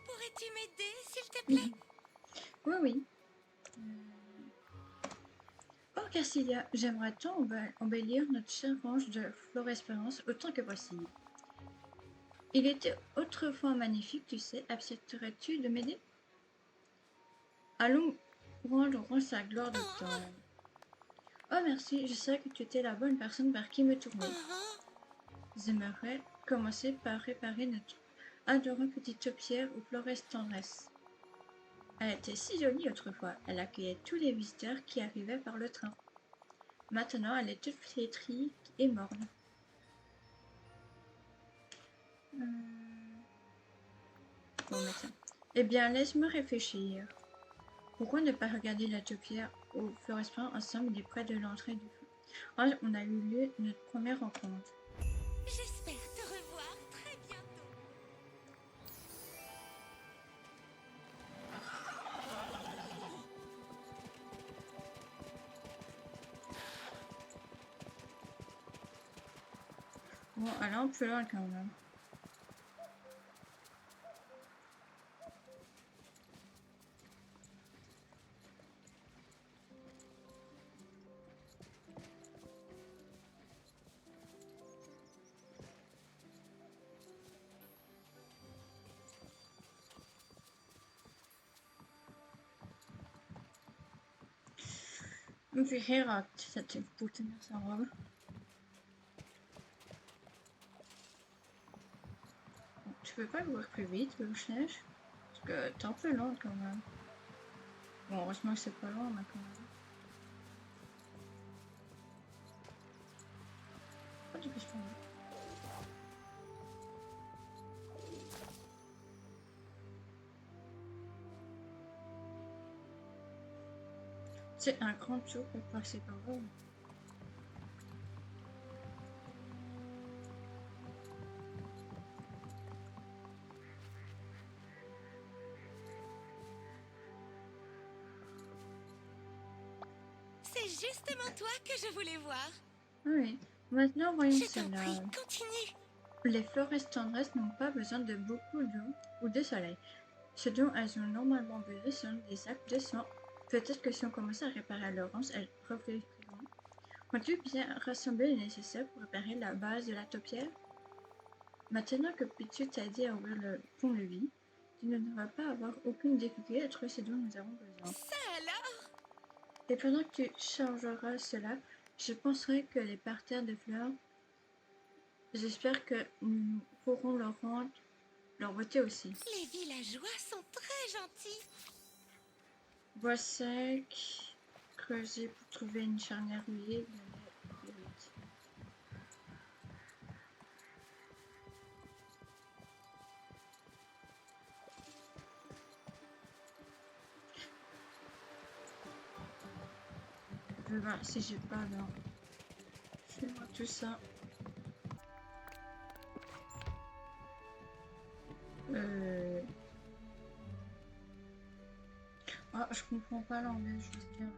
Pourrais-tu m'aider, s'il te plaît? Oui, oui. Oh, Cassilia, j'aimerais tant embellir notre chère range de Florespérance autant que possible. Il était autrefois magnifique, tu sais. Accepterais-tu de m'aider? Allons rendre sa gloire de temps. Oh, merci, je sais que tu étais la bonne personne vers qui me tourner. J'aimerais commencer par réparer notre adorable petite topière aux florès tendresse. Elle était si jolie autrefois, elle accueillait tous les visiteurs qui arrivaient par le train. Maintenant, elle est toute flétrie et morne. Bon, maintenant. Eh bien, laisse-moi réfléchir. Pourquoi ne pas regarder la topière au Florespin ensemble? Il est près de l'entrée du feu. Ah, on a eu lieu notre première rencontre. J'espère te revoir très bientôt. Bon, elle est un peu loin quand même. Me fait rire cette pour tenir sa robe. Bon, tu peux pas courir plus vite, Blanche-Neige? Parce que t'es un peu lente quand même. Bon, heureusement que c'est pas loin, mais quand même. Oh, tu peux se prendre. C'est un grand tour pour passer par là. C'est justement toi que je voulais voir. Oui. Maintenant, voyons Je t'en cela. prie, continue. Les fleuresses tendresses n'ont pas besoin de beaucoup d'eau ou de soleil. Ce dont elles ont normalement besoin sont des actes de sang. Peut-être que si on commençait à réparer leur anse, elles refléteront. Ont-tu bien rassemblé le nécessaire pour réparer la base de la taupière? Maintenant que Pichu t'a aidé à ouvrir le pont-levis, tu ne devras pas avoir aucune difficulté à trouver ce dont nous avons besoin. Ça alors? Et pendant que tu chargeras cela, je penserai que les parterres de fleurs, j'espère que nous pourrons leur rendre leur beauté aussi. Les villageois sont très gentils. Bois sec, creuser pour trouver une charnière rouillée, vite. Je vais voir si j'ai pas alors. Fais-moi tout ça. Ah, je comprends pas l'anglais, je veux dire là.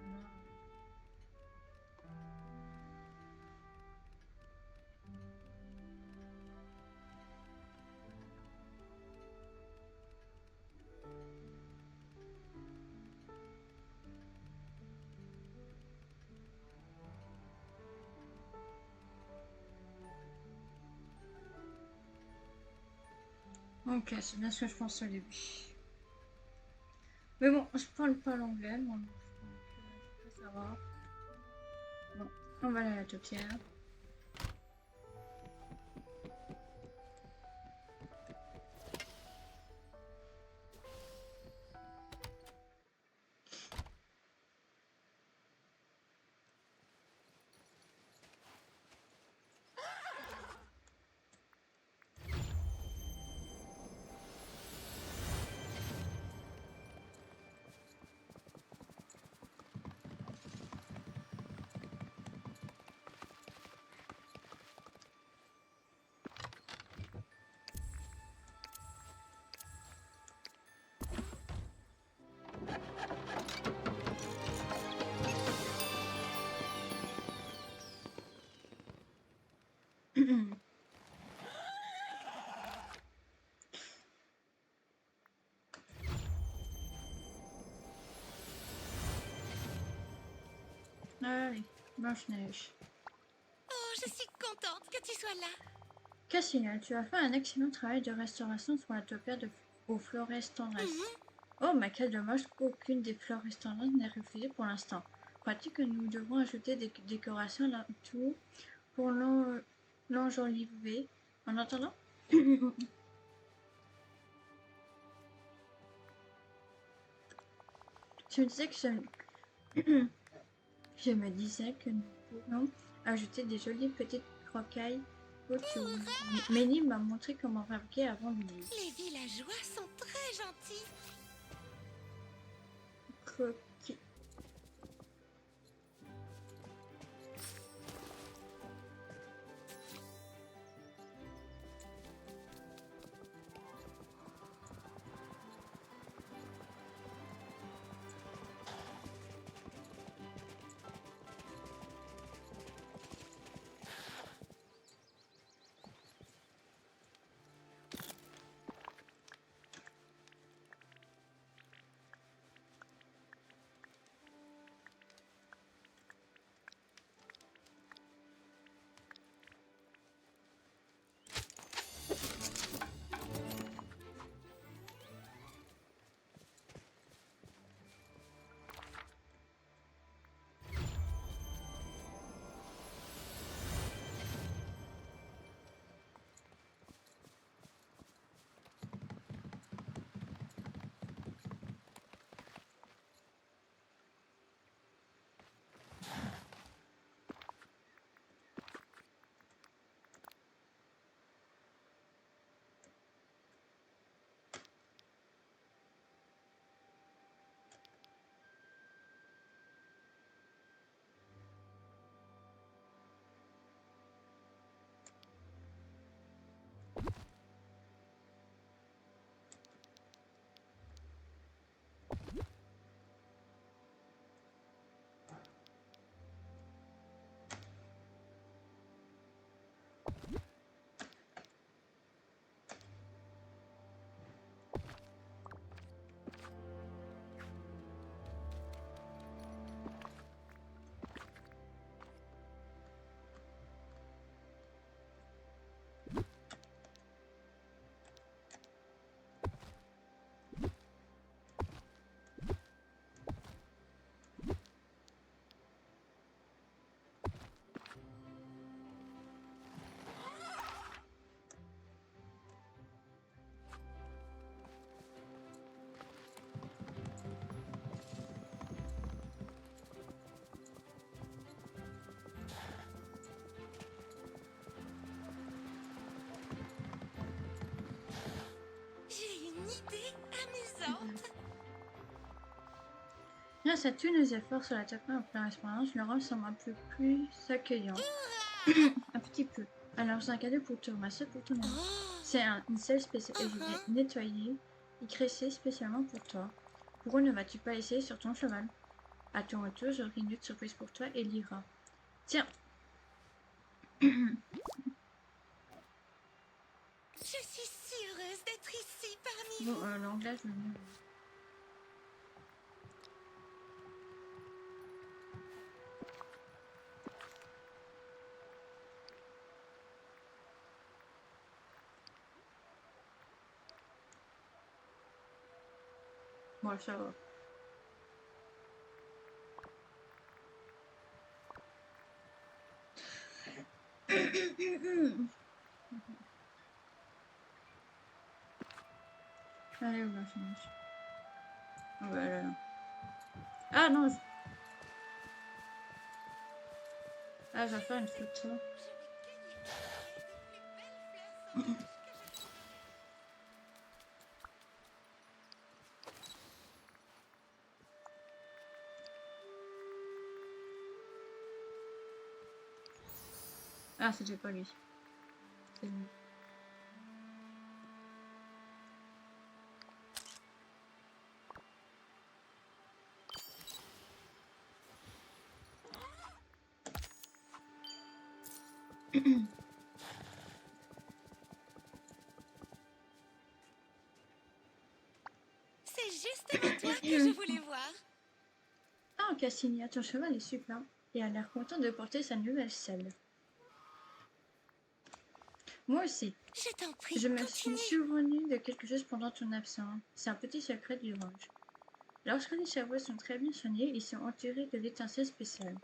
Ok, c'est bien ce que je pense au début. Mais bon, je parle pas l'anglais, moi, donc je peux pas savoir. Bon, on va aller à la topière. Allez, Blanche-Neige. Oh, je suis contente que tu sois là. Cassina, tu as fait un excellent travail de restauration sur la topière aux flores tendresses. Mhm. Oh, mais quel dommage qu'aucune des fleurs tendresses n'est refusée pour l'instant. Crois-tu que nous devons ajouter des décorations là-tout pour l'enjoliver en attendant? Je me disais que je me disais que nous pourrions ajouter des jolies petites rocailles autour. Mélie m'a montré comment fabriquer avant midi. Les villageois sont très gentils. Croquis. J'ai une idée amusante. Grâce à tous nos efforts sur la topière en pleine expérience, le rhum semble un peu plus accueillant. Un petit peu. Alors j'ai un cadeau pour toi, ma soeur pour ton ami. Oh, C'est une selle spéciale nettoyée et cressée spécialement pour toi. Pourquoi ne vas-tu pas essayer sur ton cheval? À ton retour, j'aurai une autre surprise pour toi et Lyra. Tiens, je suis si heureuse d'être ici parmi bon, vous. l'anglais, je vais mieux. Bon, ça va. Allez, on va finir. Oh, bah, là. Ah non, ah, je vais faire une photo. Je vais cueillir les plus belles fleurs sauvages que je Ah, c'était pas lui. C'est lui. C'est justement toi que je voulais voir. Ah, Cassinia, ton cheval est super. et a l'air content de porter sa nouvelle selle. Moi aussi, Je t'en prie, je me suis continue. souvenu de quelque chose pendant ton absence. C'est un petit secret du range. Lorsque les chevaux sont très bien soignés, ils sont entourés de l'étincelle spéciale.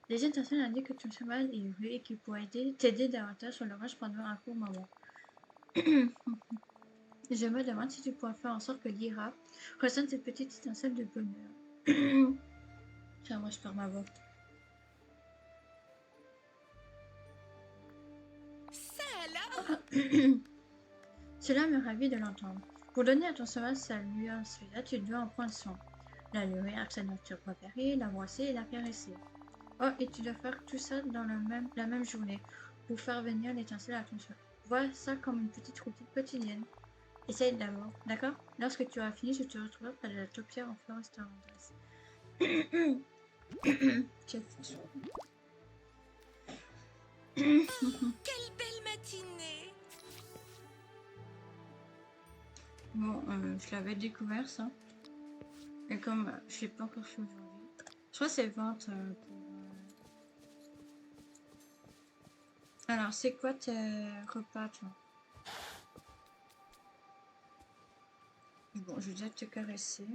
Les étincelles indiquent que ton cheval est heureux et qu'il pourrait t'aider davantage sur le range pendant un court moment. Je me demande si tu pourras faire en sorte que Lyra ressente cette petite étincelle de bonheur. Tiens, moi je perds ma voix. Ça alors? Cela me ravit de l'entendre. Pour donner à ton cheval sa nuance, tu dois en prendre soin. La nourrir avec sa nourriture préférée, la brosser et la caresser. Oh, et tu dois faire tout ça dans la même journée pour faire venir l'étincelle à ton cheval. Vois ça comme une petite routine quotidienne. Essaye d'abord, d'accord? Lorsque tu auras fini, je te retrouverai près de la taupière en fleurs restaurantes. Quelle belle matinée! Bon, je l'avais découvert ça. Et comme je l'ai pas encore fait aujourd'hui. Je crois que c'est vente pour... Alors, c'est quoi tes repas, toi? Bon, je vais déjà te caresser.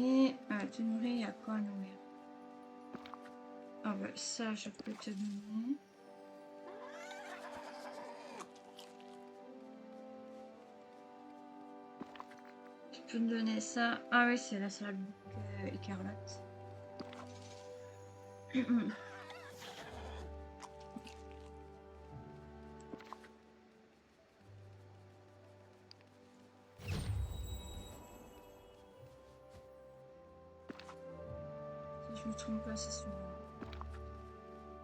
Et tu nourris, il y a quoi à nourrir? Ah bah ça, je peux te donner. Je peux te donner ça. Ah oui, c'est la salade écarlate. Si je me trompe pas, c'est celui-là.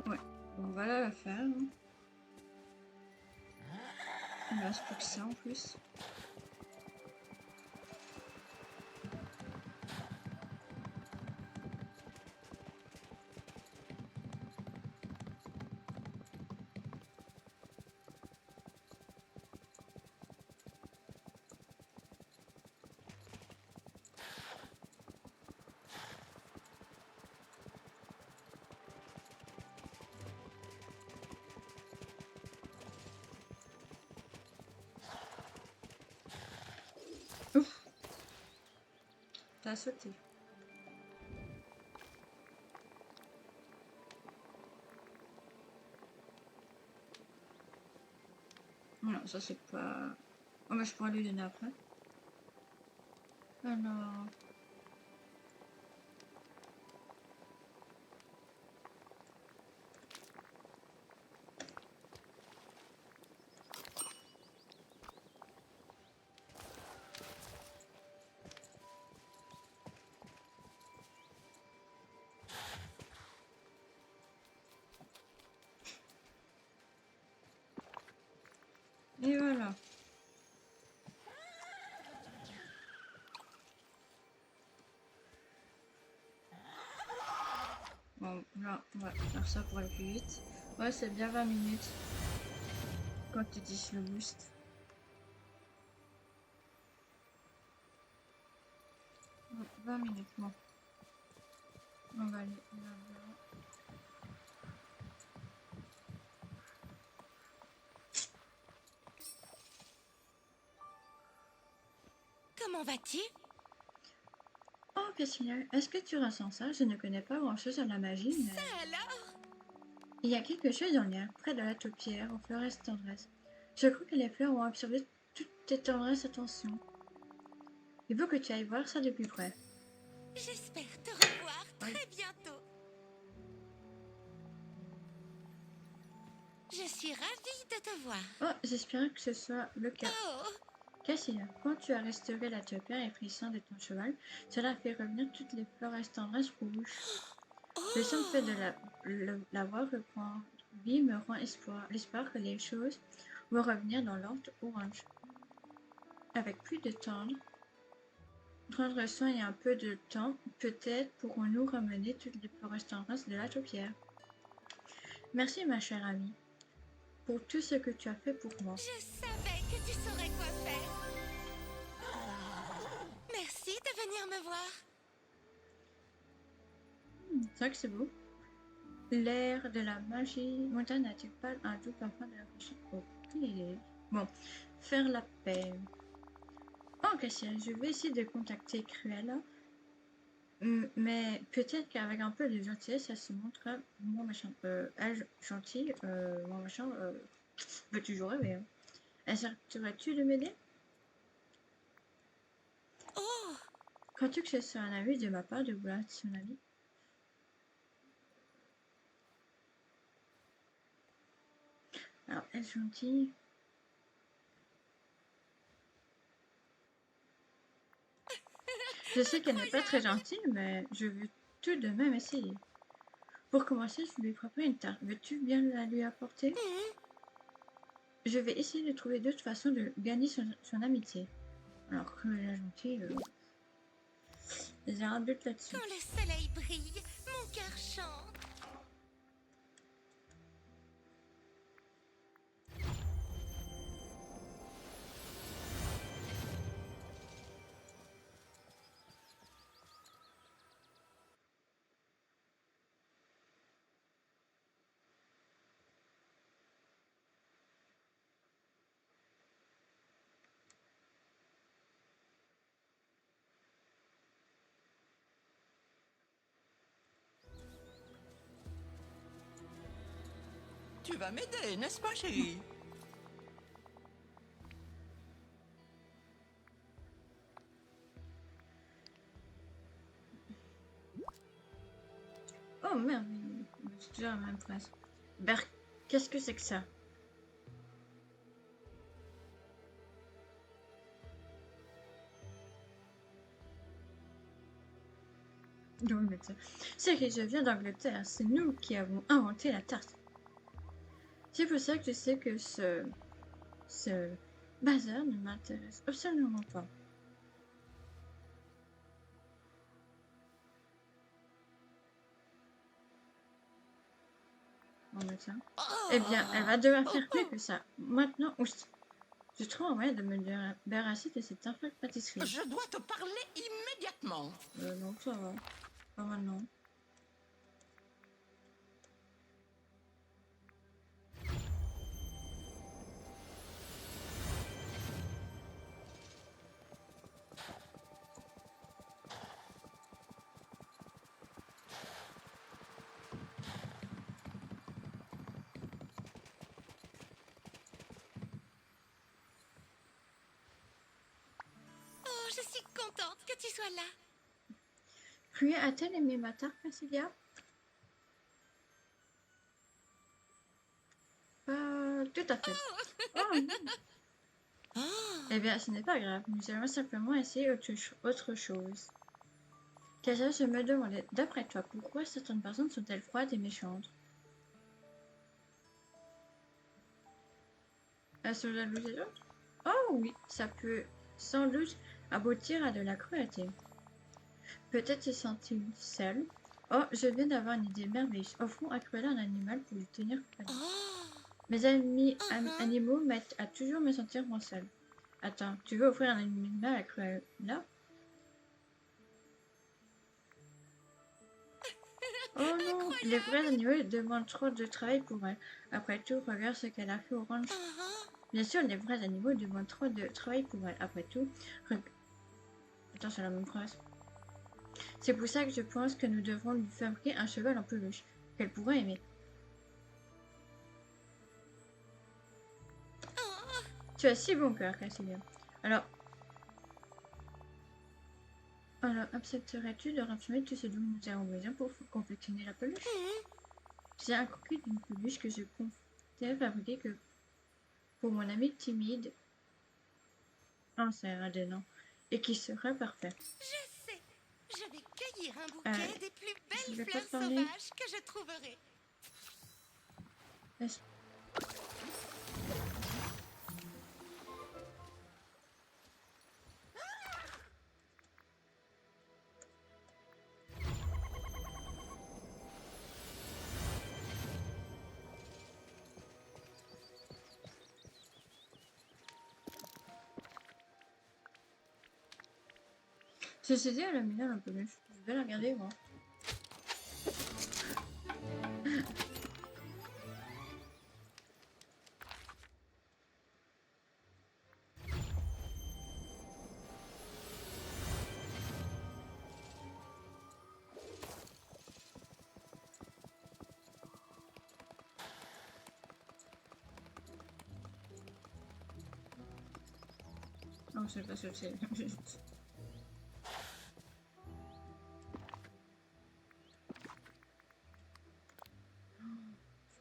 Ouais, bon, voilà la faire. Hein. Il me reste plus que ça en plus. Ouf, t'as sauté. Non, ça c'est pas... Oh, mais je pourrais lui donner après. Alors... Et voilà. Bon, là, on va faire ça pour aller plus vite. Ouais, c'est bien 20 minutes. Quand tu dis le boost. Ouais, 20 minutes, bon. On va aller là-bas. Comment vas-tu? Oh, Cassina, est-ce que tu ressens ça? Je ne connais pas grand-chose à la magie, mais... Ça alors? Il y a quelque chose dans l'air, près de la taupière, aux fleurs tendresse. Je crois que les fleurs ont absorbé toute tes tendresses attention. Il faut que tu ailles voir ça de plus près. J'espère te revoir Oui. très bientôt. Je suis ravie de te voir. Oh, j'espère que ce soit le cas. Oh, Cassina, quand tu as restauré la taupière et frisson de ton cheval, cela fait revenir toutes les fleurs tendresses rouges. Le simple fait de la voir vie me rend l'espoir que les choses vont revenir dans l'ordre orange. Avec plus de tendre, prendre soin et un peu de temps, peut-être pourrons-nous ramener toutes les florescences de la taupière. Merci ma chère amie, pour tout ce que tu as fait pour moi. Je savais que tu saurais quoi faire. Merci de venir me voir. C'est vrai que c'est beau. L'air de la magie montagne n'a-t-il pas un doux parfum de la prochaine? Ok. Bon, faire la paix. Oh, Cassia, je vais essayer de contacter Cruella. Mais peut-être qu'avec un peu de gentillesse, ça se montrera moins machin. Elle, gentille, moins machin, peut toujours rêver. Hein. Accepterais-tu de m'aider? Oh, Crois-tu que ce soit un avis de ma part de vouloir être son ami? Alors, est gentille? Je sais qu'elle n'est pas très gentille, mais je veux tout de même essayer. Pour commencer, je lui préparer une tarte. Veux-tu bien la lui apporter? Je vais essayer de trouver d'autres façons de gagner son amitié. Alors, Cruella gentille, j'ai un doute là-dessus. quand le soleil brille, mon cœur chante. Tu vas m'aider, n'est-ce pas, chérie? Oh merde, c'est toujours la même phrase. Berk, qu'est-ce que c'est que ça? Donc, c'est que je viens d'Angleterre, c'est nous qui avons inventé la tarte. C'est pour ça que je sais que ce bazar ne m'intéresse absolument pas. Bon, bah, tiens. Eh bien, elle va devoir faire plus que ça. Maintenant, je trouve un moyen de me débarrasser de cette infecte pâtisserie. Je dois te parler immédiatement. Non, ça va. Pas maintenant. Oh, je suis contente que tu sois là. Puis a-t-elle aimé ma tarte, Massilia? Pas tout à fait. Oh non. Oh, Eh bien, ce n'est pas grave. Nous allons simplement essayer autre chose. Kaja, je me demandais, d'après toi, pourquoi certaines personnes sont-elles froides et méchantes? Elles sont jalouses des autres? Oh oui, ça peut sans doute aboutir à de la cruauté. Peut-être se sent-il seul. Oh, je viens d'avoir une idée merveilleuse. Offrons à Cruella un animal pour lui tenir compagnie. oh. Mes amis animaux m'aident à toujours me sentir moins seul. Attends, tu veux offrir un animal à Cruella? Oh non, les vrais animaux demandent trop de travail pour elle. Après tout, regarde ce qu'elle a fait Orange. Bien sûr, les vrais animaux demandent trop de travail pour elle. Après tout, attends, c'est la même phrase. C'est pour ça que je pense que nous devrons lui fabriquer un cheval en peluche qu'elle pourrait aimer. Tu as si bon cœur, Cassilia. Alors, accepterais-tu de rassembler tout ce dont nous avons besoin pour confectionner la peluche? J'ai un croquis d'une peluche que je comptais fabriquer que pour mon ami timide. Oh, ça ira des noms. Et qui serait parfait. Je sais. Je vais cueillir un bouquet des plus je vais belles pas te fleurs parler. sauvages que je trouverai. Est-ce- Ceci dit, elle a mis un peu mieux. Je vais la regarder, moi. Non, je sais pas ce que c'est.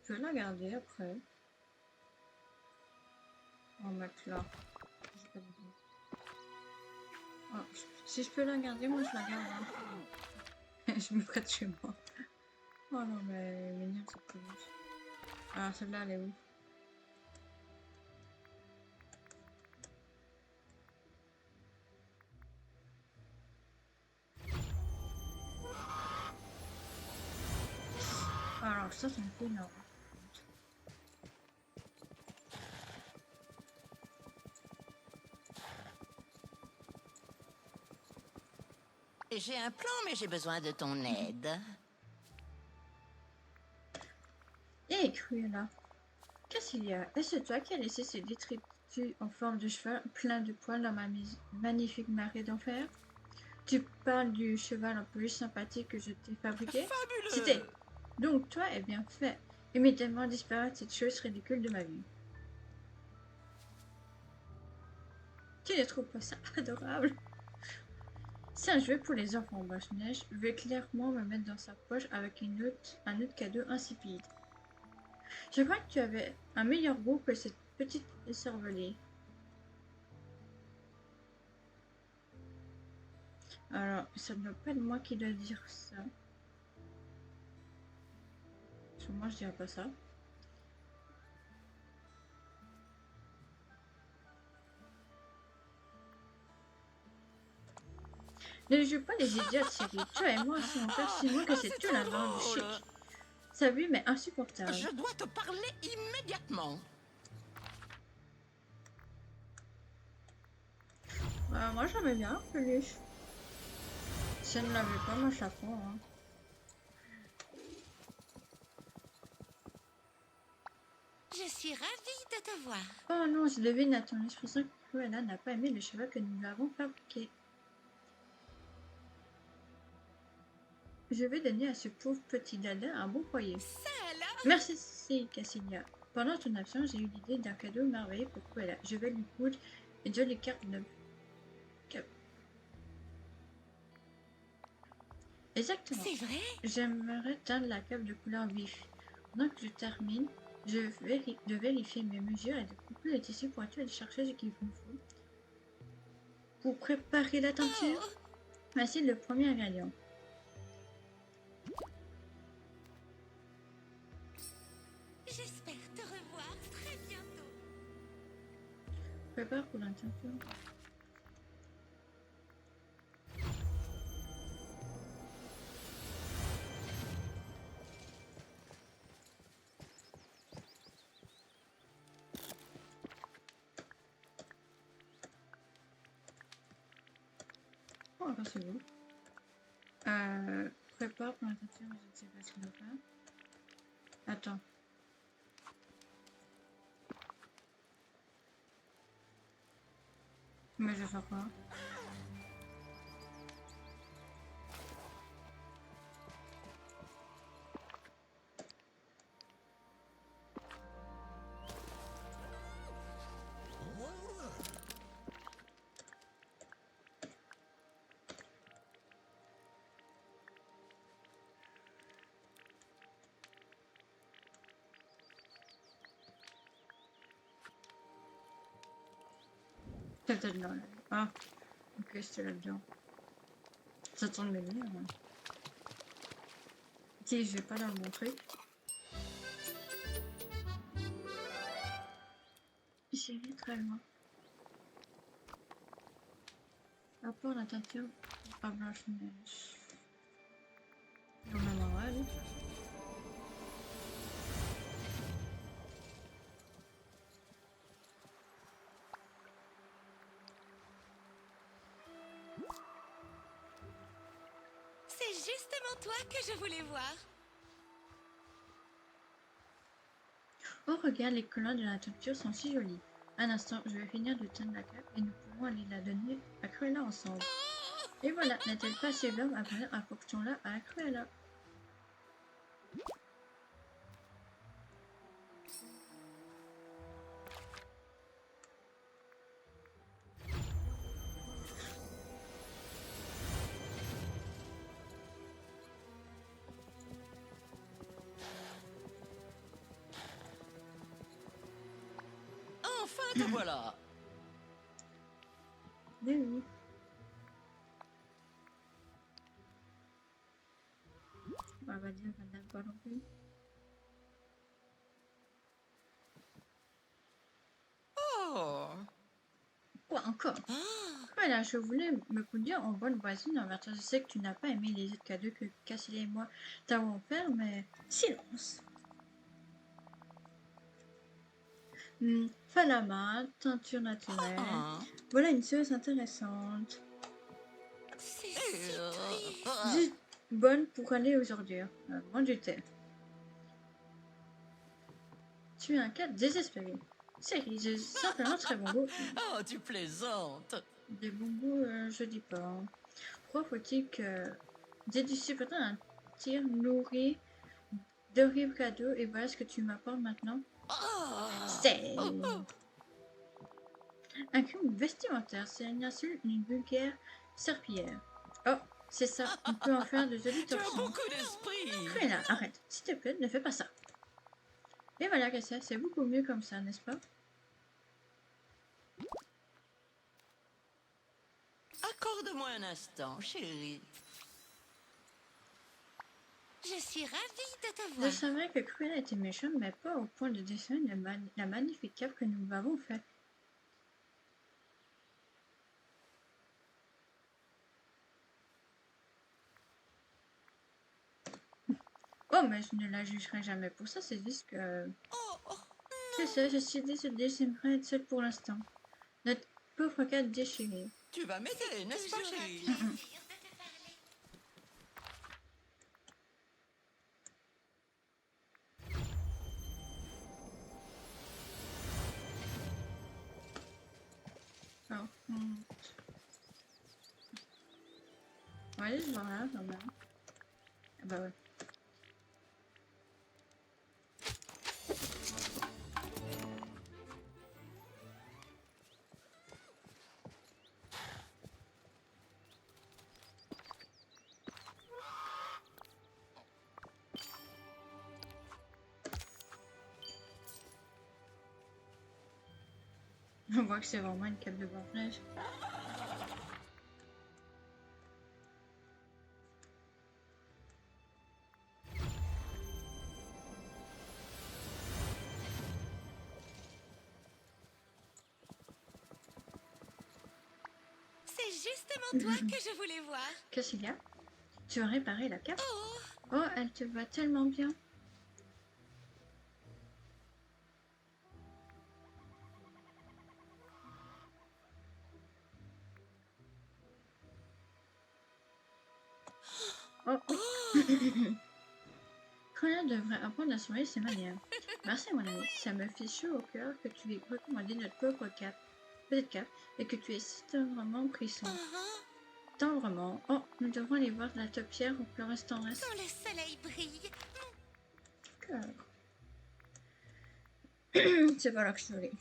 Je peux la garder après. On va mettre là. J'ai pas d'idée. Ah, si je peux la garder, moi je la garde. Hein. Je me prête chez moi. Oh non, mais mignonne cette peluche. Ah, celle-là, elle est où? Alors, ça me fait énorme. J'ai un plan, mais j'ai besoin de ton aide. Et Cruella, qu'est-ce qu'il y a? Est-ce toi qui as laissé ces détritus en forme de cheval plein de poils dans ma magnifique marée d'enfer? Tu parles du cheval en peluche sympathique que je t'ai fabriqué? C'était. Fabuleux! Donc toi, est bien fait. Immédiatement disparaître cette chose ridicule de ma vie. Tu ne trouves pas ça adorable? C'est un jeu pour les enfants, Blanche-Neige veut clairement me mettre dans sa poche avec un autre cadeau insipide. Je crois que tu avais un meilleur goût que cette petite écervelée. Alors, ça ne doit pas être moi qui dois dire ça. Parce que moi, je dirais pas ça. Ne joue pas les idiotes, Siri. Toi et moi, si on perd si loin que c'est tout la bande drôle. chic. Sa vue m'est insupportable. Je dois te parler immédiatement. Moi, j'aimais bien peluche. Si elle ne l'avait pas, moi, je la prends. Hein. Je suis ravie de te voir. Oh non, je devine à ton expression que Cruella n'a pas aimé le cheval que nous lui avons fabriqué. Je vais donner à ce pauvre petit dada un bon foyer. Ça alors? Merci, Cassilia. Pendant ton absence, j'ai eu l'idée d'un cadeau merveilleux pour Cruella. Je vais lui coudre une jolie carte de... Exactement. C'est vrai? J'aimerais teindre la cape de couleur vif. Pendant que je termine, je vais de vérifier mes mesures et de couper le tissu pointu et de chercher ce qu'il me faut. Pour préparer la teinture, Oh, voici le premier ingrédient. j'espère te revoir très bientôt. Prépare pour la teinture. Oh, encore c'est beau. Prépare pour la teinture, je ne sais pas ce qu'il va faire. Attends. Mais je vais faire quoi? C'est peut-être là. Ah, ok, c'était là-dedans. Ça tourne bien. Hein. Si, je vais pas dans le bon truc. j'irai très loin. À part la teinture à Blanche-Neige. Au même endroit, là. C'est justement toi que je voulais voir. Oh, regarde, les couleurs de la teinture sont si jolies. Un instant, je vais finir de teindre la cape et nous pourrons aller la donner à Cruella ensemble. Et voilà, n'est-elle pas sublime à présent, apportons-la à Cruella. Enfin, te voilà. Mais oui. On va dire qu'elle n'aime pas non plus. Oh. Quoi encore? Voilà, je voulais me conduire en bonne voisine envers toi. Je sais que tu n'as pas aimé les autres cadeaux que Cassidy et moi t'avons offert, mais silence. Fin la main, teinture naturelle. Ah. Voilà une chose intéressante. C'est si triste. Juste bonne pour aller aux ordures. Moi du thé. Tu es un cas désespéré. Série, j'ai simplement très bon goût. Oh, tu plaisantes. Des bons goûts, je dis pas. Pourquoi faut-il que j'ai dû supporter un tir nourri d'horribles cadeaux et voilà ce que tu m'apportes maintenant? Oh. C'est un crime vestimentaire, c'est une insulte, une vulgaire serpillière. Oh, c'est ça, on peut en faire de jolis Tu as torchons. beaucoup d'esprit. Cruella, arrête, s'il te plaît, ne fais pas ça. Et voilà, Cassia, c'est beaucoup mieux comme ça, n'est-ce pas? Accorde-moi un instant, chérie. Je suis ravie de te Je voir. savais que Cruella était méchante, mais pas au point de dessiner la magnifique cape que nous avons faite. Oh, mais je ne la jugerai jamais pour ça, c'est juste que... Oh, oh, C'est ça, je suis désolée, j'aimerais être seule pour l'instant. Notre pauvre cat déchirée. Tu vas m'aider, n'est-ce pas, toujours un chérie? plaisir de te parler. Oh, on va aller se voir là, quand même. Ah bah ouais. On voit que c'est vraiment une cape de Blanche-Neige. C'est justement toi que je voulais voir. Qu'est-ce qu'il y a? Tu as réparé la cape? Oh, Oh, elle te va tellement bien. Oh, oui. Cruella devrait apprendre à surveiller ses manières. Merci, mon ami. Ça me fait chaud au cœur que tu aies recommandé notre pauvre cape, petite cape, et que tu aies si tendrement pris soin. Tendrement. Oh, nous devrons aller voir la topière au plus restant reste. quand le soleil brille. C'est pas là que je voulais.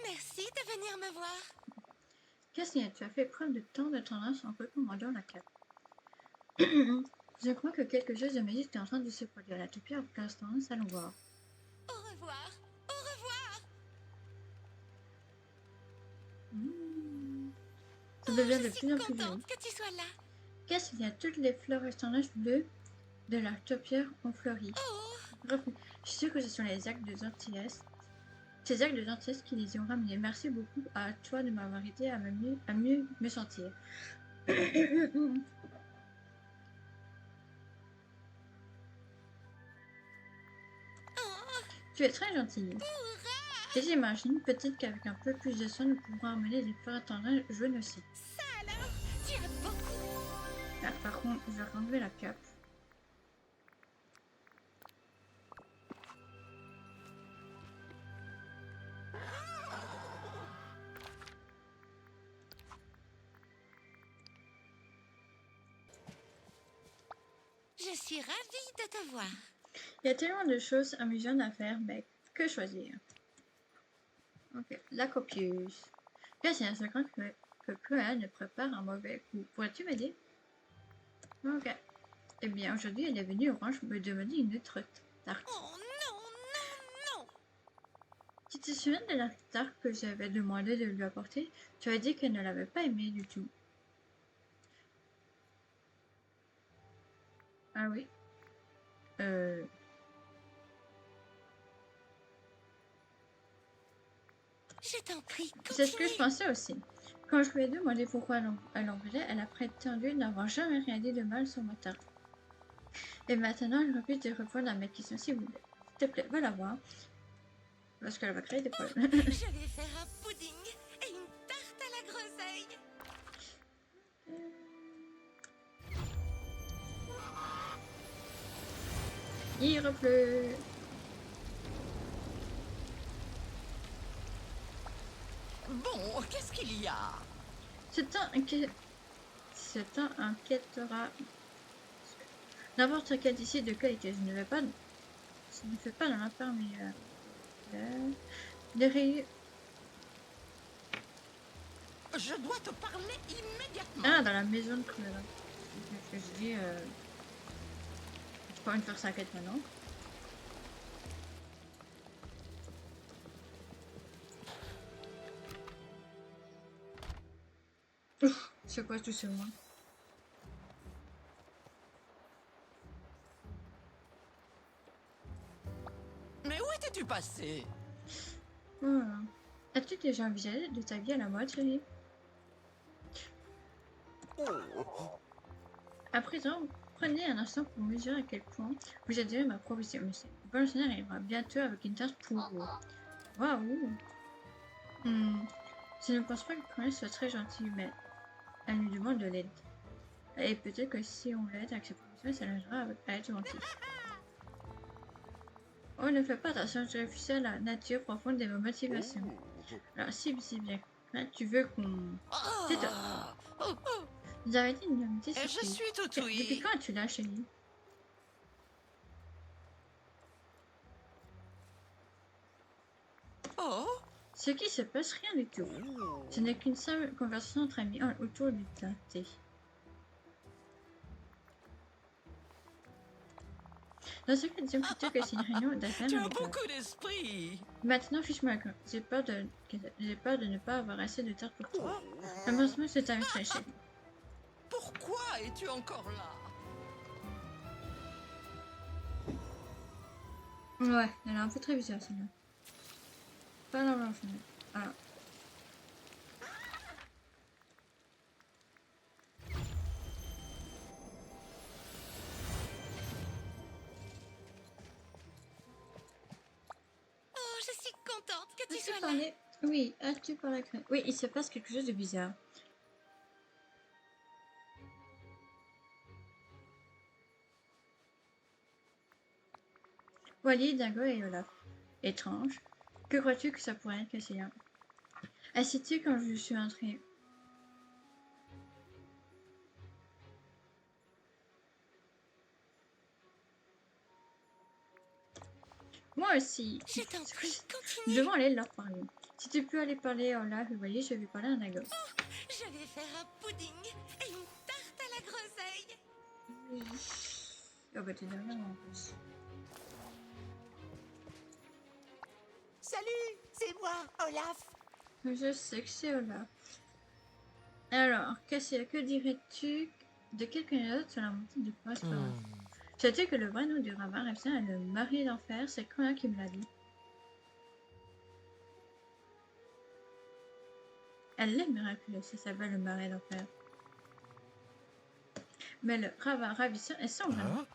Merci de venir me voir. Cassia, tu as fait preuve de tant de tendresse en recommandant la cape. Je crois que quelque chose de magique est en train de se produire. La topière au plus restant reste, allons voir. Au revoir. Au revoir. Ça devient de Je suis plus en plus joli. contente que tu sois là. Qu'est-ce qu'il y a? Toutes les fleurs restaurantes bleues de la topière ont fleuri. Oh, Bref, je suis sûre que ce sont les actes de gentillesse. Ces actes de gentillesse qui les ont ramenés. Merci beaucoup à toi de m'avoir aidé à mieux me sentir. oh, Tu es très gentille. hurrah! Et j'imagine peut-être qu'avec un peu plus de soin, nous pourrons amener les fleurs tendres jaunes aussi. Ça alors, tu as beaucoup. Ah, par contre, je vais enlever la cape. Je suis ravie de te voir. Il y a tellement de choses amusantes à faire, mais que choisir? Ok, la copieuse. Cassien, c'est quand que Cruella ne prépare un mauvais coup. Pourrais-tu m'aider? Ok. Eh bien, aujourd'hui, elle est venue Orange me demander une autre tarte. Oh non, non, non. Tu te souviens de la tarte que j'avais demandé de lui apporter? Tu as dit qu'elle ne l'avait pas aimée du tout. Ah oui? Euh... Je t'en prie, C'est ce que je continue. pensais aussi. Quand je lui ai demandé pourquoi elle en voulait, elle a prétendu n'avoir jamais rien dit de mal sur ma tarte. Et maintenant, elle refuse de répondre à mes questions, s'il vous plaît. S'il te plaît, va la voir. Parce qu'elle va créer des problèmes. Je vais faire un pudding et une tarte à la groseille. Il repleut. Bon, qu'est-ce qu'il y a? Ce temps inquiétera n'importe quel d'ici de qualité. Je ne fais pas dans l'infirmière. De Je dois te parler immédiatement. Ah, dans la maison de Cruella. Je dis, j'ai pas envie de faire sa quête maintenant. Ouf, c'est quoi tout ce monde? Mais où étais-tu passé? Voilà. As-tu déjà envisagé de ta vie à la mode, chérie? À présent, prenez un instant pour mesurer à quel point vous admirez ma proposition. Monsieur Bolsonaro arrivera bientôt avec une tarte pour vous. Waouh! Je ne pense pas que Corinne soit très gentille, mais elle nous demande de l'aide. Et peut-être que si on l'aide avec ses propositions, ça l'aidera à être gentille. On ne fait pas attention, je réfléchis à la nature profonde de mes motivations. Alors, si bien, hein, tu veux qu'on... Tais-toi. Oh, oh, Vous avez dit une amitié et je surprise. suis tout Depuis oui. quand es-tu là, chérie? Oh, Ce qui se passe, rien du tout. Ce n'est qu'une simple conversation entre amis autour du thé. Dans ce cas, disons plutôt que c'est une réunion d'affaires tu as amicales. beaucoup d'esprit. Maintenant, fiche-moi la corde. J'ai peur de ne pas avoir assez de tarte pour toi. Malheureusement, c'est un très chérie. Pourquoi es-tu encore là? Ouais, elle est un peu très bizarre, celle-là. Pas dans la fenêtre. Voilà. Oh, je suis contente que tu As-tu sois là. parlé? Oui, as-tu parlé avec... Oui, il se passe quelque chose de bizarre. Wally, Dingo et Olaf. Étrange. Que crois-tu que ça pourrait être, Cassien? Assis-tu quand je suis entrée? Moi aussi. Je t'en prie, Nous continue. devons aller leur parler. Si tu peux aller parler à Olaf et Wally, je vais parler à Dingo. Je vais faire un pudding et une tarte à la groseille. Oui. Oh bah t'es derrière moi en plus. Salut, c'est moi, Olaf. Je sais que c'est Olaf. Alors, Cassia, que dirais-tu de quelques anecdotes sur la montée du prince Florent? Sais-tu que le vrai nom du rabbin Reptien est le mari d'enfer? C'est Conan qui me l'a dit. Elle est miraculeuse, ça s'appelle le mari d'enfer. Mais le rabbin ravisseur est sans vraiment.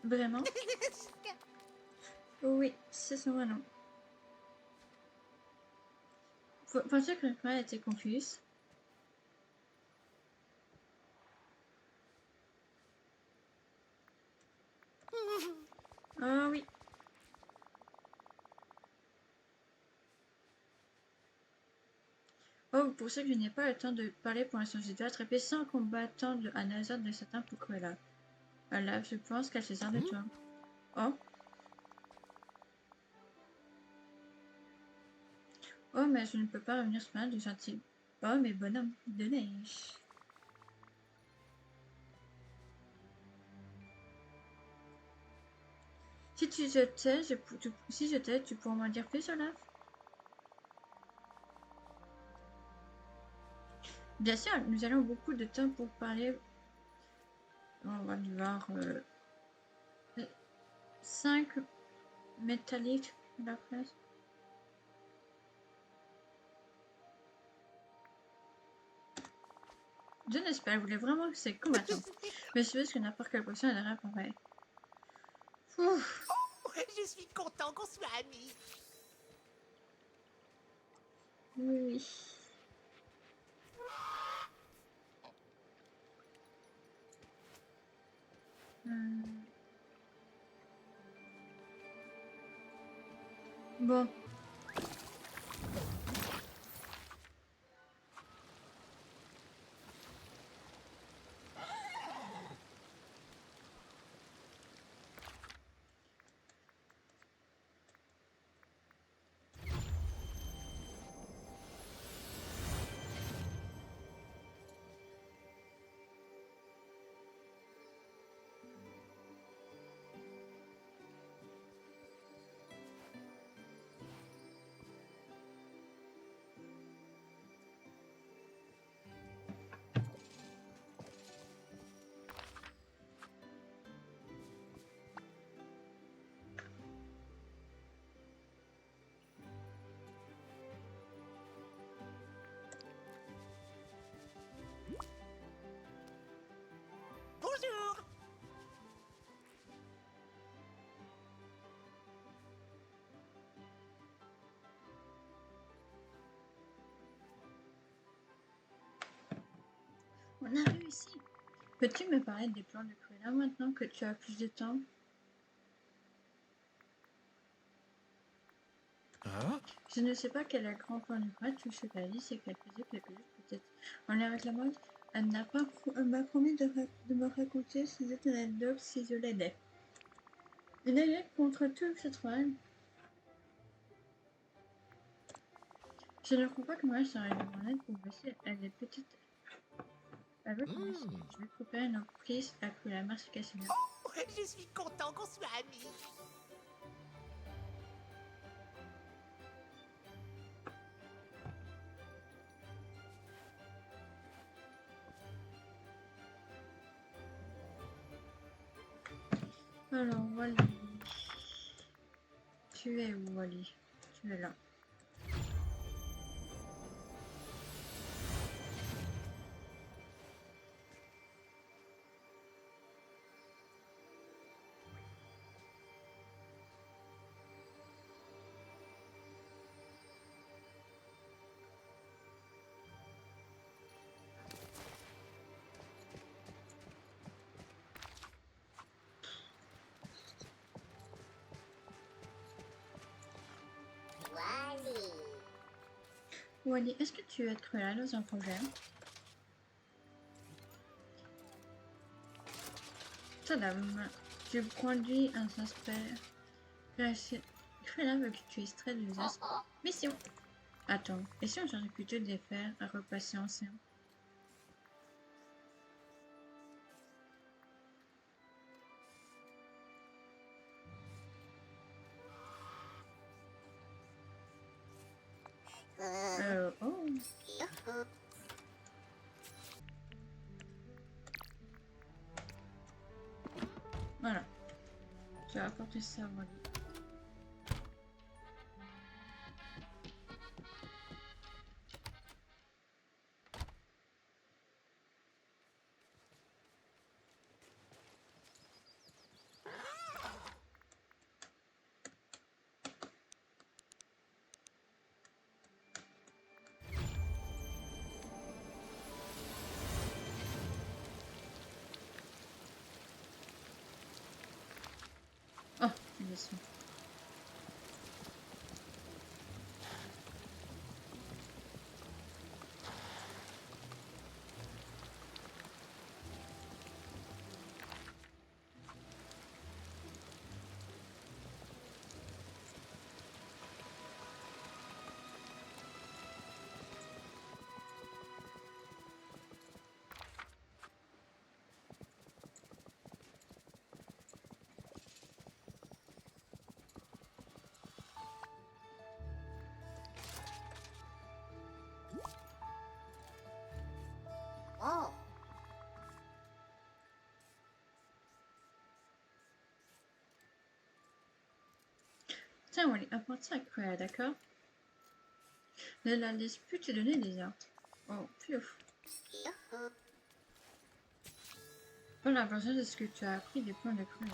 Vraiment? Oui, c'est son vrai nom. Pensais que Conan était confuse. Oh oui. Oh, pour ça que je n'ai pas le temps de parler pour l'instant, je dois attraper 100 combattants de Anazar de Satan pour Cruella. Voilà, je pense qu'elle se sert de toi. Oh. Oh, mais je ne peux pas revenir sur du gentil. Oh, mais bonhomme de neige. Si je t'aide, tu pourras m'en dire plus, Olaf? Bien sûr, nous allons beaucoup de temps pour parler. On va devoir 5 métalliques à la place. Je n'espère, je voulais vraiment que c'est combattant. Mais je pense que n'importe quelle potion est derrière pareil. Ouf. Oh, je suis content qu'on soit amis. Oui. Bon. Bonjour. On a réussi. Peux-tu me parler des plans de Cruella maintenant que tu as plus de temps? Je ne sais pas quel est le grand plan du prêtre, tout ce qu'elle dit, c'est qu'elle faisait quelque chose peut-être. En les réclamant, elle m'a promis de me raconter ses anecdotes si je l'aidais. Il est contre tout ce travail. Je ne crois pas que moi serait de mon aide pour bosser. Elle est petite. Elle veut commencer. Je vais préparer une prise à que la marche casse bien. Oh, je suis content qu'on soit amis. Alors, Wally. Tu es où, Wally? Tu es là. Wally, est-ce que tu es Cruella dans un projet? Tadam! Tu produis un aspect. Cruella veut que tu extrais des aspects. Mission! Attends, et si on changeait plutôt des fers à repasser en séance? Voilà. Je vais apporter ça à Wally. Oh, il est sûr. Oh, Tiens, Wally, apporte ça à Crea, d'accord? Ne la laisse plus te donner des ordres. Oh, piouf. youhou. Voilà, besoin de ce que tu as appris des plans de Crea.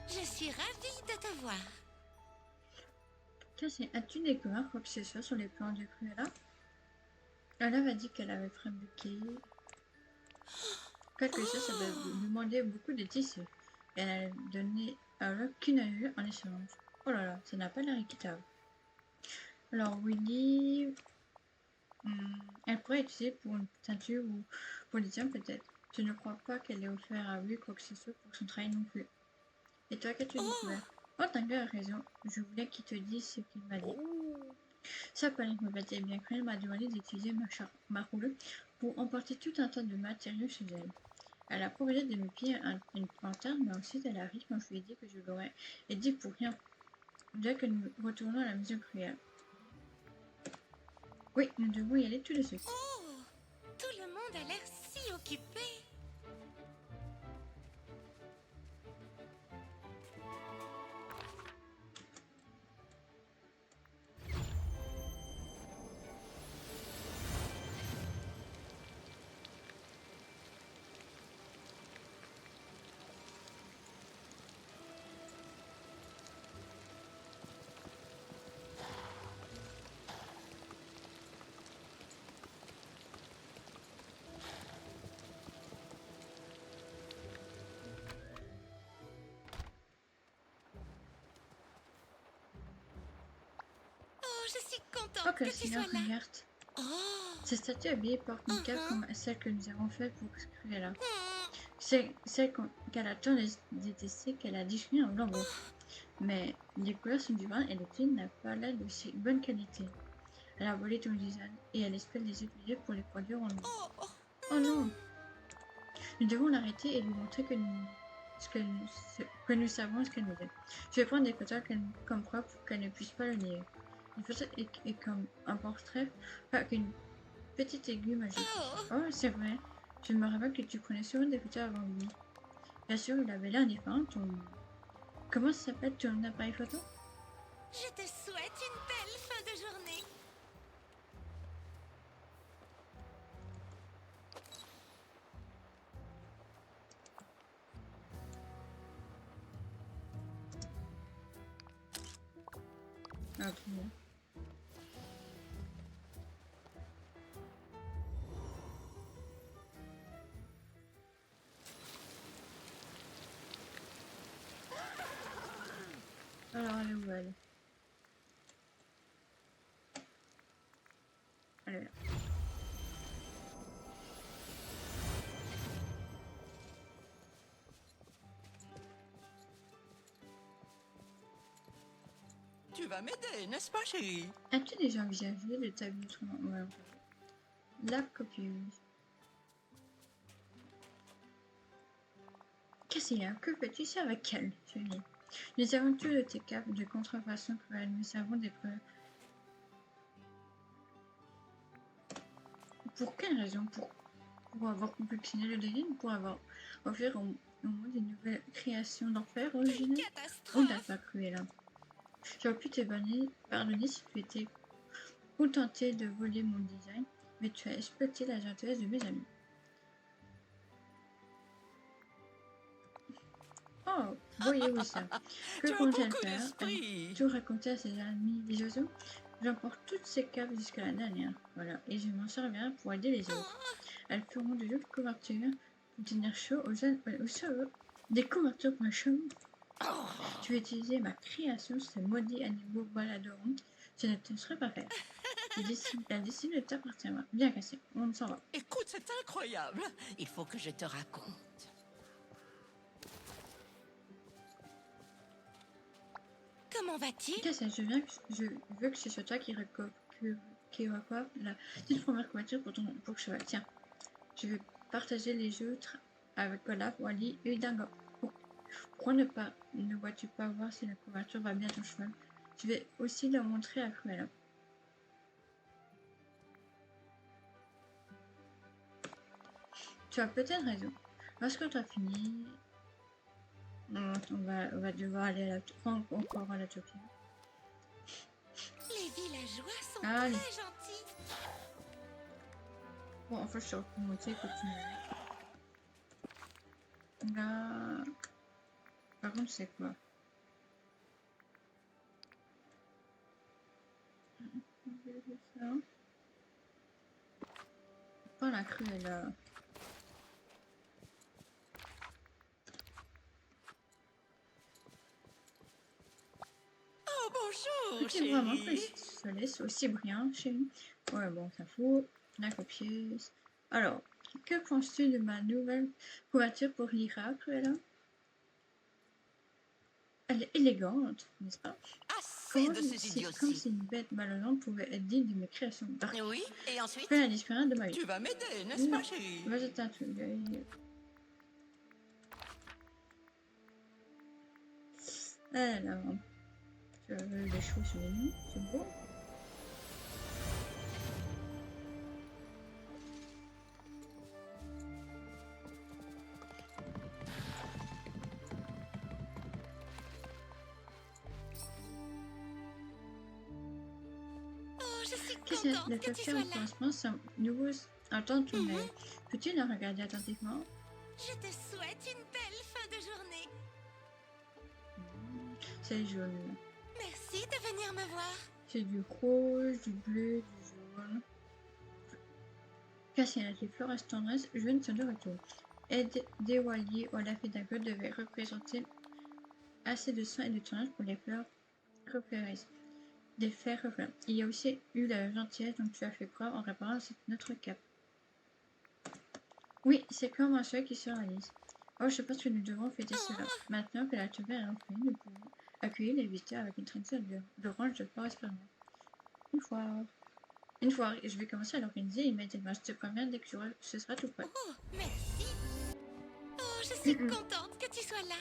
Je suis ravie de te voir. Cassie, as-tu découvert quoi que ce soit sur les plans de Cruella? Olaf a dit qu'elle avait fabriqué quelque chose, ça devait demander beaucoup de tissus. Et elle a donné à Olaf qu'une allure en échange. Oh là là, ça n'a pas l'air équitable. Alors Willy, elle pourrait utiliser pour une teinture ou pour des tiens peut-être. Je ne crois pas qu'elle ait offert à lui quoi que ce soit pour son travail non plus. Et toi, qu'as-tu découvert? Oh, Tanguy a raison. Je voulais qu'il te dise ce qu'il m'a dit. Ça paraît me battait bien quand elle m'a demandé d'utiliser ma roue pour emporter tout un tas de matériaux chez elle. Elle a proposé de me payer une lanterne, mais ensuite elle a ri quand je lui ai dit que je l'aurais aidé pour rien. Dès que nous retournons à la maison cruelle. Oui, nous devons y aller tout de suite. Oh, tout le monde a l'air si occupé. Oh, je suis contente Ok, que tu Seigneur, sois là. regarde. Oh, Cette statue habillée porte une cape comme celle que nous avons faite pour Cruella. hmm, C'est celle qu'elle a tant détestée qu'elle a déchirée en lambeaux. Mais les couleurs sont du vin et le film n'a pas l'air de si bonne qualité. Elle a volé ton design et elle espère les utiliser pour les produire en ligne. oh, oh, Oh non! Nous devons l'arrêter et lui montrer que nous savons ce qu'elle nous dit. Je vais prendre des photos comme preuve pour qu'elle ne puisse pas le nier. Une photo est comme un portrait, pas qu'une petite aiguille magique. oh. Oh, c'est vrai. Je me rappelle que tu prenais souvent des photos avant lui. Bien sûr, il avait l'air différent. Comment ça s'appelle ton appareil photo? Je te souhaite une belle fin de journée. Ah, très bien. Alors, elle est où elle? Elle est là. Tu vas m'aider, n'est-ce pas, chérie? As-tu déjà envisagé de t'habiller autrement? Ouais, la copieuse. Cassia, que fais-tu ici avec elle? Je dis. Nous avons tous de tes caves de contrefaçon cruelle. Nous avons des preuves. Pour quelle raison? Pour avoir confectionné le délire ou pour avoir offert au monde des nouvelles créations d'enfer Quelle originales? On catastrophe! t'a pas cru là. J'aurais pu te pardonner si tu étais ou tenté de voler mon design, mais tu as exploité la gentillesse de mes amis. Oh, voyez-vous ça? Que Tu as compte-t-elle beaucoup faire? d'esprit. Tout raconter à ses amis les oiseaux? J'emporte toutes ces caves jusqu'à la dernière, voilà, et je m'en servirai pour aider les autres. Elles feront de jolies couvertures pour tenir chaud aux cheveux. Des couvertures pour les cheveux. Tu vas utiliser ma création sur ces maudits animaux baladorants. Je ne te laisserai pas faire. La décision ne t'appartient pas. Bien cassé, on s'en va. Écoute, c'est incroyable. Il faut que je te raconte. Comment va-t-il? Cassé, je veux que ce soit toi qui recoiffe la toute première couverture pour le cheval. Tiens, je vais partager les autres avec Olaf, Wally et Dingo. Pourquoi ne vois-tu pas voir si la couverture va bien à ton cheval? Je vais aussi le montrer à Cruella. Tu as peut-être raison. Lorsque tu as fini, on va devoir aller encore à la Tokyo. Les villageois sont Allez. très gentils. Bon, enfin, je suis remontée, continuer. Là... Par contre, c'est quoi? Ça. Pas la Cruella. Oh, bonjour, C'est vraiment que le chérie. soleil soit aussi brillant chez nous. Ouais, bon, ça fout. La copieuse. Alors, que penses-tu de ma nouvelle couverture pour Lyra, Cruella? Elle est élégante, n'est-ce pas? Assez de ces Comme idioties. si une bête malhonnête pouvait être digne de mes créations. Dark. Oui, et ensuite, Fais la disparaître de ma vie. tu vas m'aider, n'est-ce Non. pas, chérie? Va jeter un truc d'œil. Alors, les cheveux sont mignons, c'est beau. Oh, je suis Qu'est-ce que contente le que tu docteur sois en là. commencement sont nouveaux entend ton œil. Peux-tu le regarder attentivement? Je te souhaite une belle fin de journée. C'est jaune. Merci de venir me voir. C'est du rose, du bleu, du jaune. Cassiana, les fleurs tendresse, jaune sont de retour. Aide des Wally, Olaf et Dago devaient représenter assez de soin et de tendresse pour les fleurs refleuries. Des fers reflets. Il y a aussi eu la gentillesse dont tu as fait preuve en réparant notre cape. Oui, c'est comme un souhait qui se réalise. Oh, je pense que nous devons fêter cela. Maintenant que la taverne est enflée, nous pouvons accueillir les visiteurs avec une tradition d'orange de fleurs espérance. Une fois, je vais commencer à l'organiser immédiatement. Je te préviens dès que ce sera tout prêt. Oh, merci. Oh, je suis contente que tu sois là.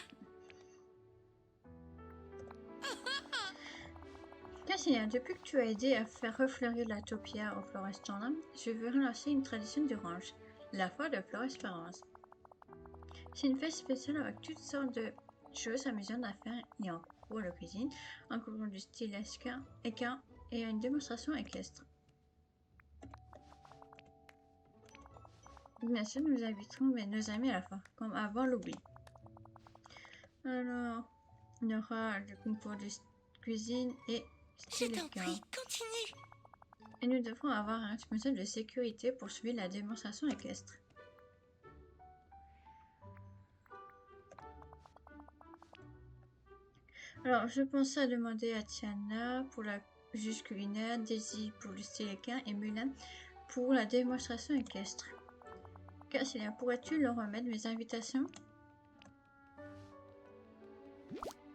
Cassinia, depuis que tu as aidé à faire refleurir la topia au Florestan, je veux relancer une tradition d'orange, la foire de Florespérance. C'est une fête spéciale avec toutes sortes de choses amusantes à faire et en cours de cuisine, en cours du style équin et une démonstration équestre. Bien sûr, nous inviterons nos amis à la foire, comme avant l'oubli. Alors, il y aura le concours de cuisine et Je style t'en équin. prie, continue. Et nous devrons avoir un responsable de sécurité pour suivre la démonstration équestre. Alors, je pensais à demander à Tiana pour la juge culinaire, Daisy pour le style équin et Mulan pour la démonstration équestre. Cassilia, pourrais-tu leur remettre mes invitations?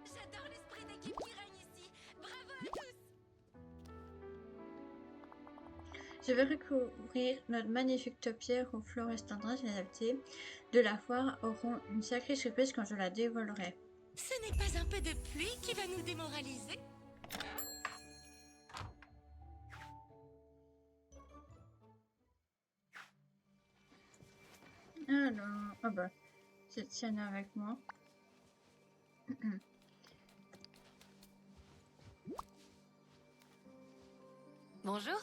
J'adore l'esprit d'équipe qui règne ici. Bravo à tous. Je vais recourir notre magnifique topière aux fleurs tendresses inadaptées de la foire auront une sacrée surprise quand je la dévoilerai. Ce n'est pas un peu de pluie qui va nous démoraliser? Alors, ah bah, c'est Tiana avec moi. Bonjour.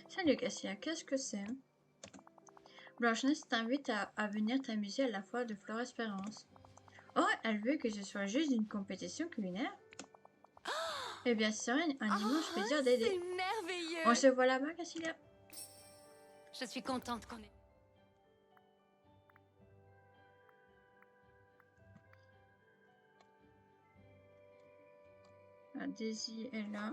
Salut Cassia, qu'est-ce que c'est? Blanche-Neige t'invite à venir t'amuser à la foire de Fleur-Espérance. Oh, elle veut que ce soit juste une compétition culinaire? Eh bien, ce serait un immense plaisir d'aider. C'est merveilleux. On se voit là-bas, Cassia. Je suis contente qu'on ait... Ah, Daisy est là.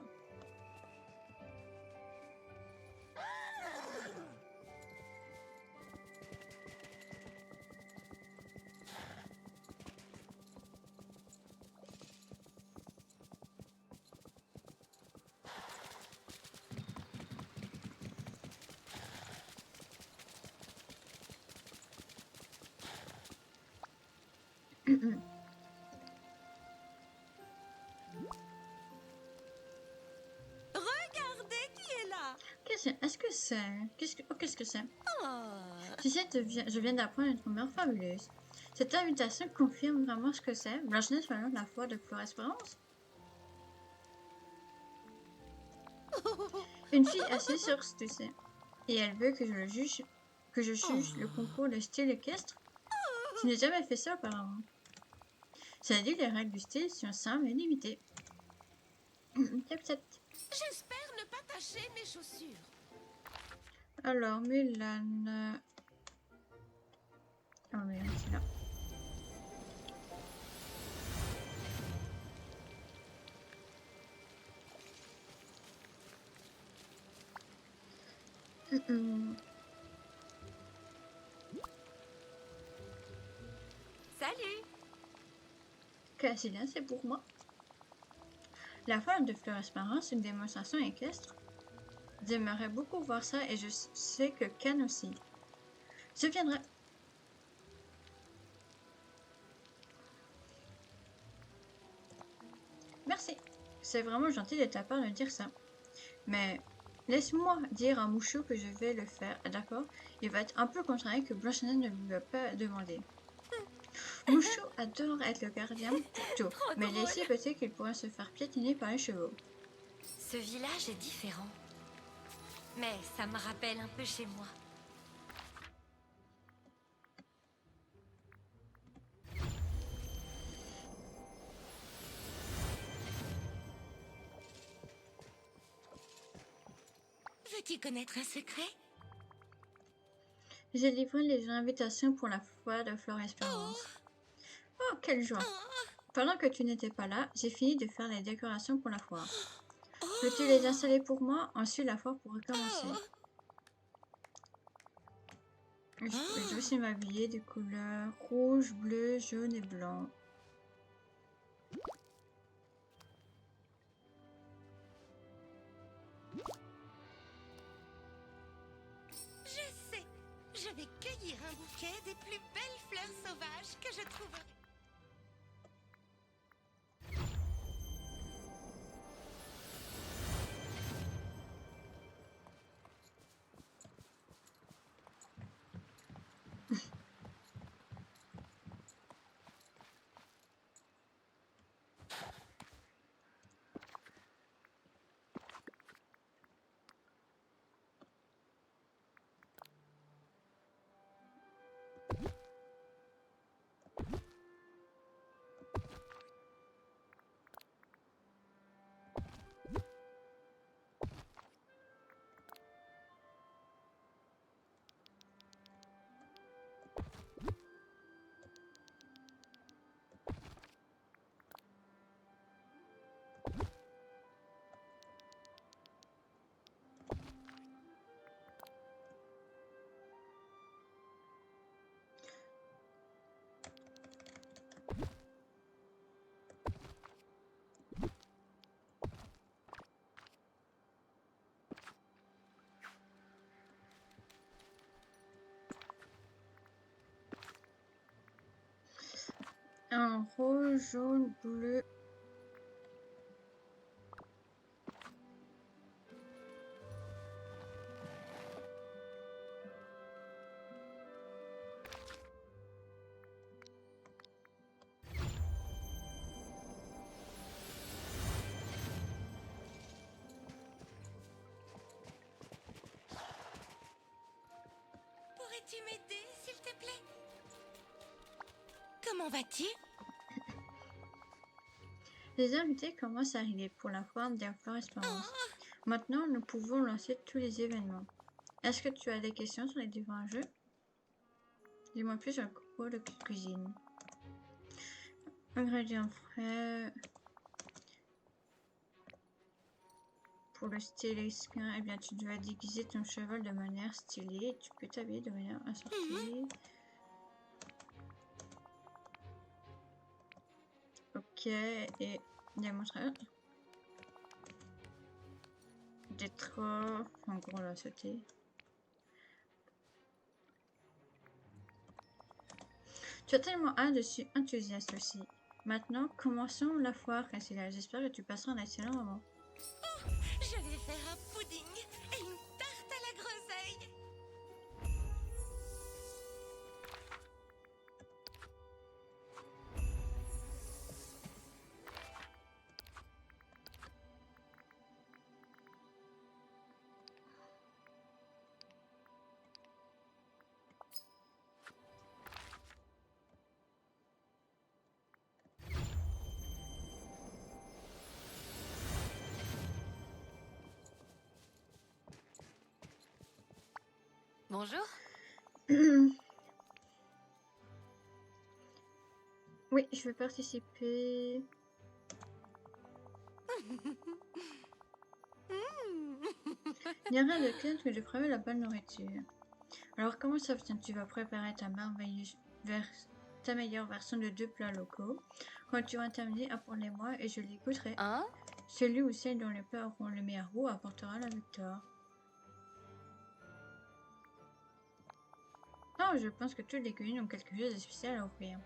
Regardez qui est là. Est-ce que c'est... Qu'est-ce que c'est? Oh. Tu sais, je viens d'apprendre une rumeur fabuleuse. Cette invitation confirme vraiment ce que c'est. Blanche-Neige venant de la foire de Fleur-Espérance. Une fille assise sur tu sais. Et elle veut que je juge le concours de style équestre. Je n'ai jamais fait ça apparemment. Ça dit que les règles du style sont simples et limitées. Peut-être. J'espère ne pas tacher mes chaussures. Alors, Mulan... Oh, Mulan, c'est là. Salut. Cassilia, c'est pour moi. La foire de Fleur-Espérance, une démonstration équestre. J'aimerais beaucoup voir ça et je sais que Ken aussi. Je viendrai. Merci. C'est vraiment gentil de ta part de dire ça. Mais laisse-moi dire à Mouchou que je vais le faire, d'accord? Il va être un peu contrarié que Blanche-Neige ne lui a pas demandé. Mouchou adore être le gardien pour tout, mais drôle. laissez peut-être qu'il pourrait se faire piétiner par les chevaux. Ce village est différent. Mais ça me rappelle un peu chez moi. Veux-tu connaître un secret? J'ai livré les invitations pour la foire de Fleur-Espérance. Oh, quelle joie! Pendant que tu n'étais pas là, j'ai fini de faire les décorations pour la foire. Peux-tu les installer pour moi? Ensuite, la foire pourrait commencer. Je peux aussi m'habiller de couleurs rouge, bleu, jaune et blanc. Je sais. Je vais cueillir un bouquet des plus belles fleurs sauvages que je trouverai. Un rose, jaune, bleu. Pourrais-tu m'aider, s'il te plaît? Comment vas-tu? Les invités commencent à arriver pour la foire des Espérance. Oh, Maintenant, nous pouvons lancer tous les événements. Est-ce que tu as des questions sur les différents jeux? Dis-moi plus sur le cours de cuisine. Ingrédients frais. Pour le stylisme, eh bien, tu dois déguiser ton cheval de manière stylée. Tu peux t'habiller de manière assortie. Ok, et démonstrer des traits. En gros, là, c'était. Tu as tellement hâte, je suis enthousiaste aussi. Maintenant, commençons la foire, Cassila. J'espère que tu passeras un excellent moment. je vais faire un pudding et une tarte à la groseille. Bonjour. Oui, je vais participer. Il n'y a rien de clair que je prévois la bonne nourriture. Alors, comment ça fonctionne? Tu vas préparer ta meilleure version de 2 plats locaux. Quand tu auras terminé, apprends-les-moi et je les goûterai. Hein? Celui ou celle dont les plats auront le meilleur goût apportera la victoire. Oh, je pense que toutes les cuisines ont quelque chose de spécial à offrir.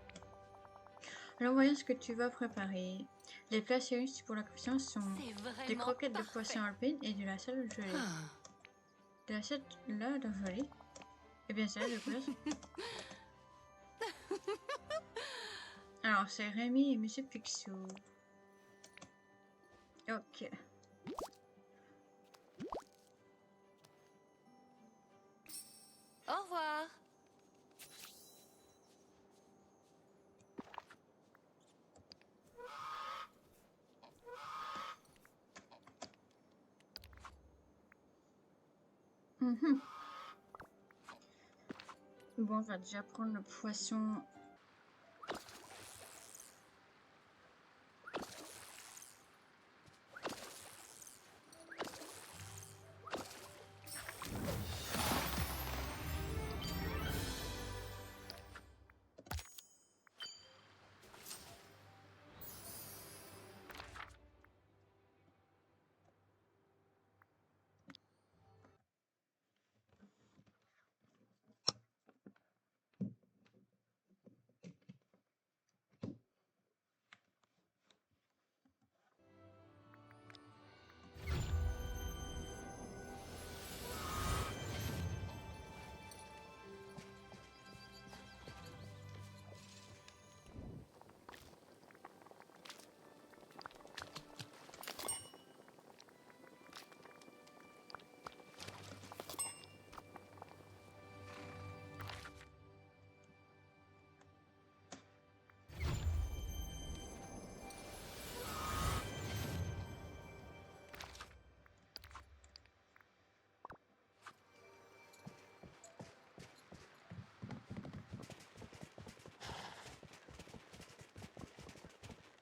Alors, voyons ce que tu vas préparer. Les plats sélectionnés pour la cuisson sont C'est des vraiment croquettes de parfait. poisson alpine et de la salade gelée. Ah. De la salade gelée? Eh bien, salade de glace. Alors, c'est Rémi et Monsieur Picsou. Ok. Au revoir. Mhm. Bon, on va déjà prendre le poisson.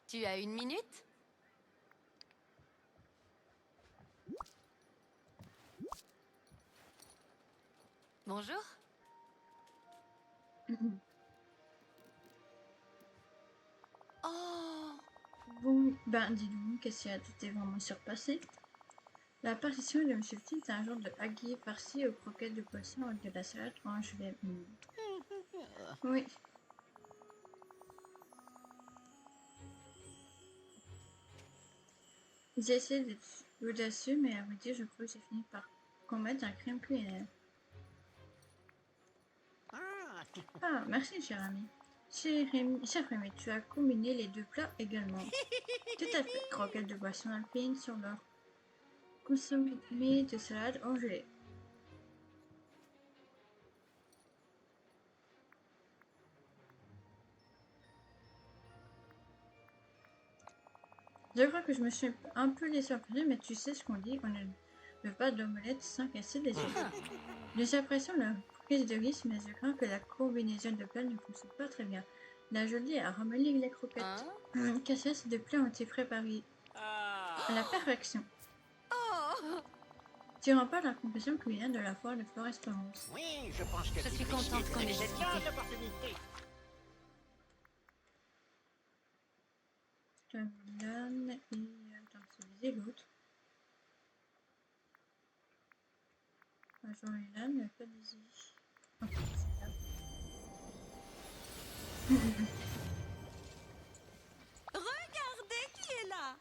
Tu as 1 minute? Bonjour. Oh. Bon, ben dis donc, qu'est-ce qu'il y a? Tu t'es vraiment surpassé. La partition de Monsieur Petit est un genre de haggis farci aux croquettes de poisson avec de la salade orange vert. Oui. J'ai essayé d'être audacieux, mais à vrai dire, je crois que j'ai fini par commettre un crime culinaire. Ah, Ah, merci, cher ami. Cher Rémi, tu as combiné les deux plats également. Tout à fait. Croquettes de boisson alpine sur leur consommé de salade en gelée. Je crois que je me suis un peu laissé surprendre, mais tu sais ce qu'on dit, on ne veut pas d'omelette sans casser des œufs. J'apprécie la prise de risque, mais je crains que la combinaison de plats ne fonctionne pas très bien. La jolie a ramené les croquettes. Cassez ces deux plats ont été préparés à la perfection. Tu rends pas la compétition culinaire de la foire de Florespérance. oui, je pense que Je c'est suis contente qu'on ait une discuté. grande opportunité. Je te donne et attends, c'est l'autre. J'en ai là, mais pas des ici. Ok, c'est là. Regardez qui est là.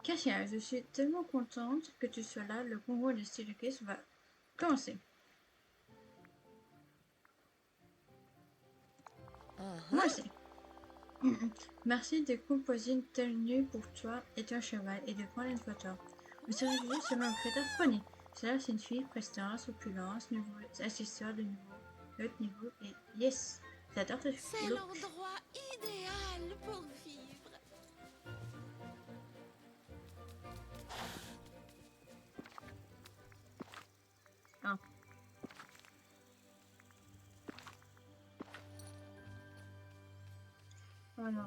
Kasia, je suis tellement contente que tu sois là. Le concours de Staircase va commencer. Moi aussi. Merci de composer une tenue pour toi et ton cheval et de prendre une photo. Vous serez jugé selon un critère prenez. Cela signifie prestance, opulence, nouveau assesseur de haut niveau et yes, j'adore tes C'est photos. l'endroit idéal pour vivre. Ah. Oh non.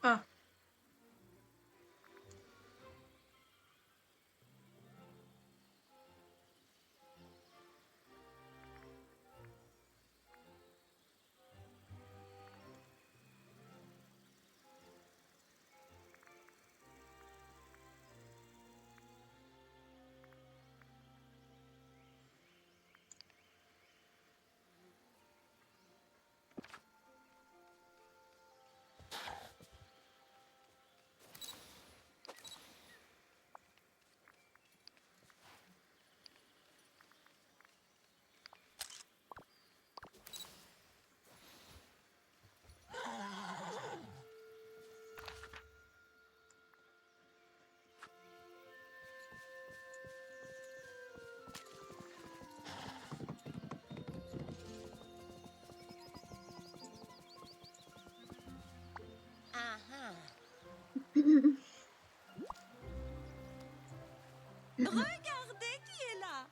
Ah. Ah ah. Regardez qui est là.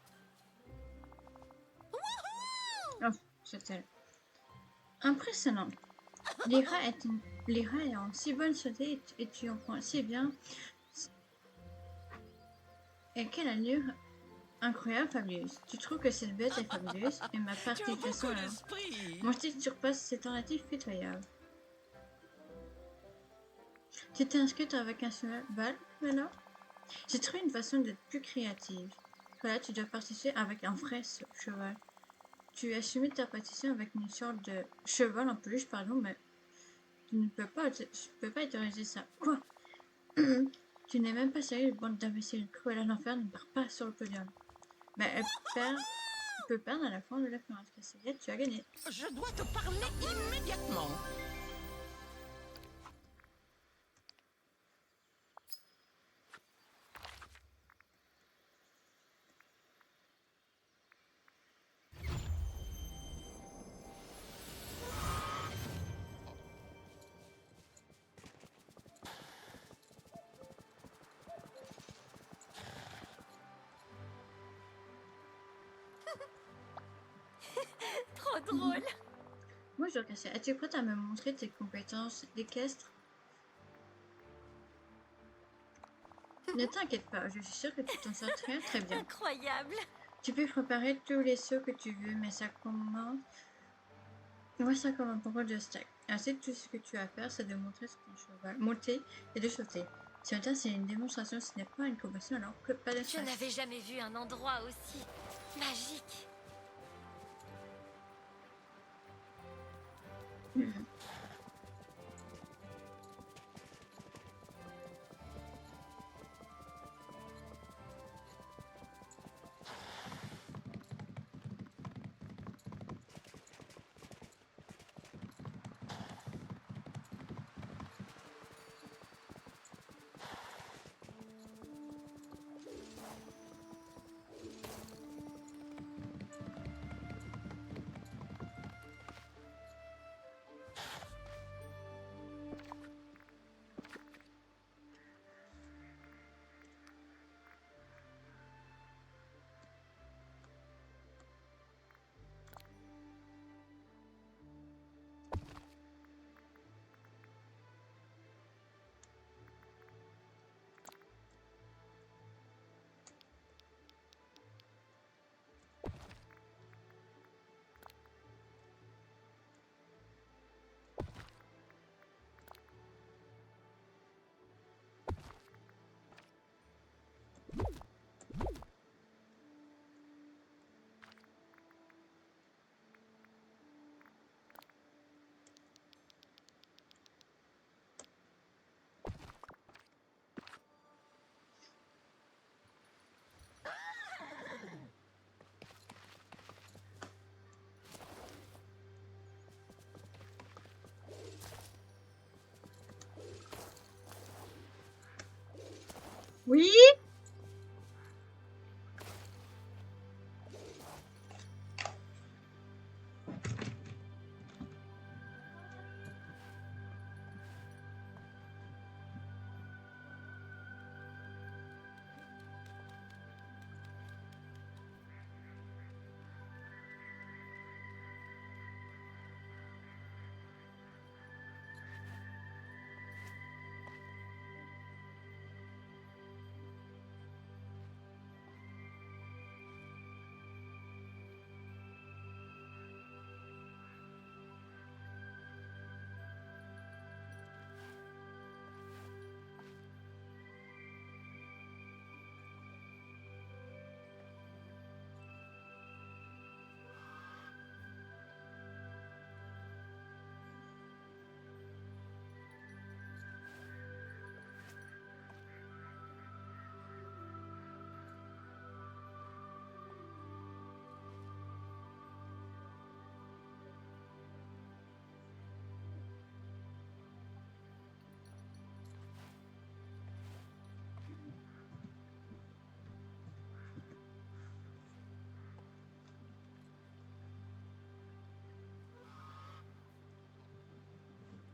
Wouhou! Oh, c'était impressionnant. Lyra est en si bonne santé et tu en prends si bien. Et quelle allure incroyable, fabuleuse. Tu trouves que cette bête est fabuleuse et ma participation alors. Mon style surpasse ces tentatives pitoyables. Tu t'es inscrite avec un cheval, voilà? J'ai trouvé une façon d'être plus créative. Voilà, tu dois participer avec un vrai cheval. Tu as soumis ta partition avec une sorte de cheval en peluche, pardon, mais tu ne peux pas, autoriser ça. Quoi? Tu n'es même pas sérieux, bande d'imbéciles. Cruella l'enfer ne part pas sur le podium. Mais elle peut perdre à la fin de la conférence. Cassilia, tu as gagné. Je dois te parler immédiatement. trop drôle. Bonjour Cassia, es-tu prête à me montrer tes compétences d'équestre? Ne t'inquiète pas, je suis sûre que tu t'en sors très très bien. Incroyable. Tu peux préparer tous les sauts que tu veux, mais ça commence... Moi, ça commence pour de stack. Ainsi, tout ce que tu as à faire, c'est de montrer ce ton cheval, monter et de sauter. Si on c'est une démonstration, ce n'est pas une compétition, alors que pas de Je stress. n'avais jamais vu un endroit aussi magique. Oui.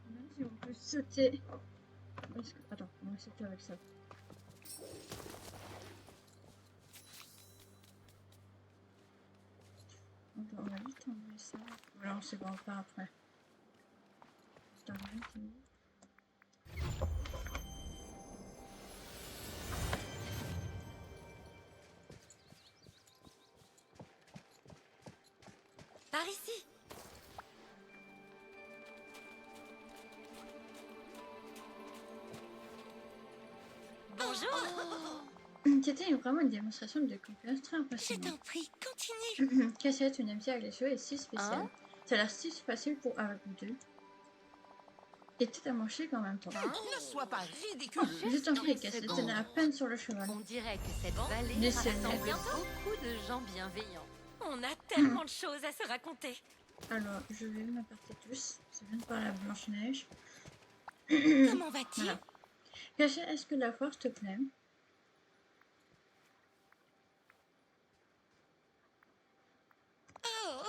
Même si on peut sauter. Attends, on va sauter avec ça. On va juste enlever ça. Voilà, on se voit pas après. Attends, Par ici. Bonjour. C'était vraiment une démonstration de compétence très Je impressionnante. t'en prie, continue. Cassia, tu n'aimes bien avec les cheveux est si spécial. Hein? Ça a l'air si facile pour avec vous deux. Et totalement chic en même temps. Ne sois pas ridicule. Je t'en prie, une Cassia, tu seconde. n'as à peine sur le cheval. On dirait que cette vallée Laissez-le. rassemble beaucoup de gens bienveillants. On a tellement de choses à se raconter. Alors, je vais m'apporter tous. Ça vient de par la Blanche-Neige. Comment vas-tu? Voilà. Cassia, est-ce que la force te plaît? Oh,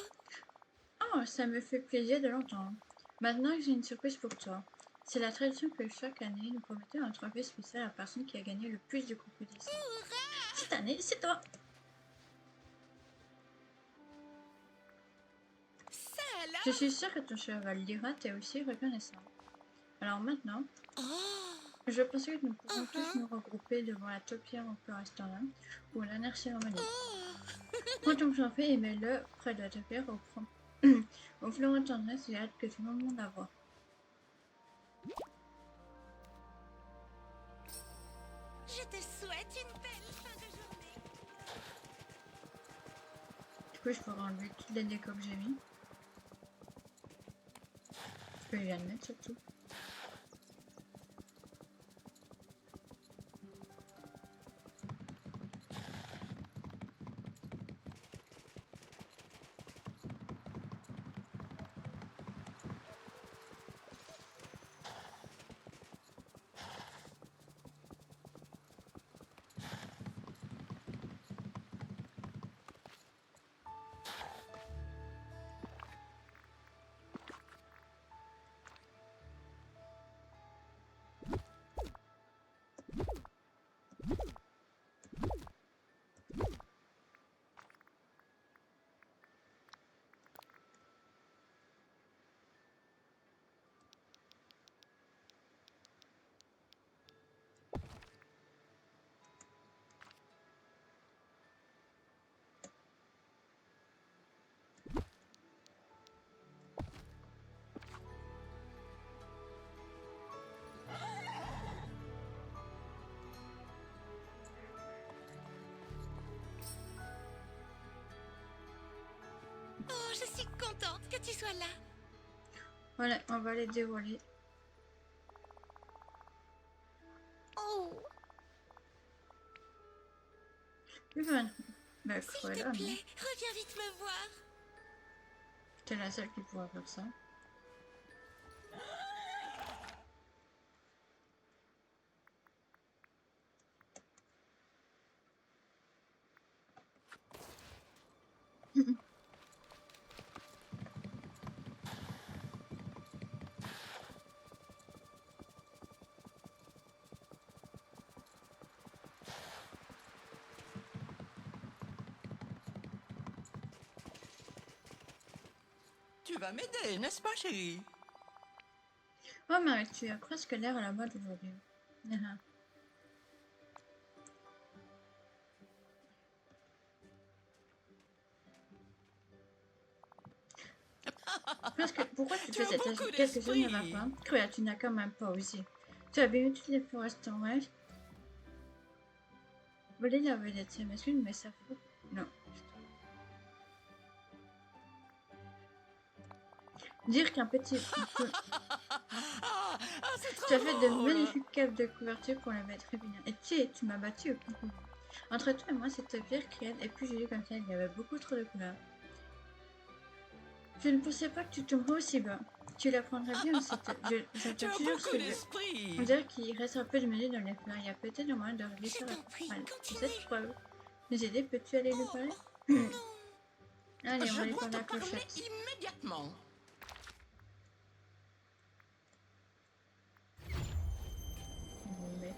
Oh, ça me fait plaisir de l'entendre. Maintenant, j'ai une surprise pour toi. C'est la tradition que chaque année, nous promettons un trophée spécial à la personne qui a gagné le plus de compétitions. Cette année, c'est toi. Je suis sûre que ton cheval Lyra t'est aussi reconnaissant. Alors maintenant, Oh, je pensais que nous pouvons tous nous regrouper devant la taupière au plus restaurant pour la dernière cérémonie. Prends ton café et mets-le près de la taupière au fleuron de tendresse et hâte que tout le monde la voie. je te souhaite une belle fin de journée. Du coup, je pourrais enlever toutes les décos que j'ai mis. Que je viens de mettre surtout. Oh, je suis contente que tu sois là. Voilà, on va les dévoiler. Oh, Oui, ben, bah, s'il te Cruella, non. plaît, reviens vite me voir. T'es la seule qui pourra faire ça. Tu vas m'aider, n'est-ce pas, chérie? Oh, mais tu as presque l'air à la mode aujourd'hui. Ah, presque, pourquoi tu Tu fais as cette beaucoup quelque chose ne va d'esprit. pas? Cruella, tu n'as quand même pas osé. Tu as bien eu toutes les forêts en rêve. Voler la vedette, c'est masculin, mais ça faut. Non. Dire qu'un petit. Ah, c'est Tu trop as fait de drôle. magnifiques capes de couverture pour la mettre très bien. Et tu m'as battu au concours. Entre toi et moi, cette pierre créole est plus jolie comme ça, il y avait beaucoup trop de couleurs. Je ne pensais pas que tu tomberais aussi bas. Tu l'apprendrais bien, Tu j'attends as toujours ce beaucoup jeu. d'esprit. On dirait qu'il reste un peu de mêlée dans les fleurs. Il y a peut-être un moyen de Je réussir t'en prie, à continue. cette preuve. Nous aider, peux-tu aller lui Oh, parler? non. Allez, on Je va aller dois par te la parler clochette. immédiatement. Mais...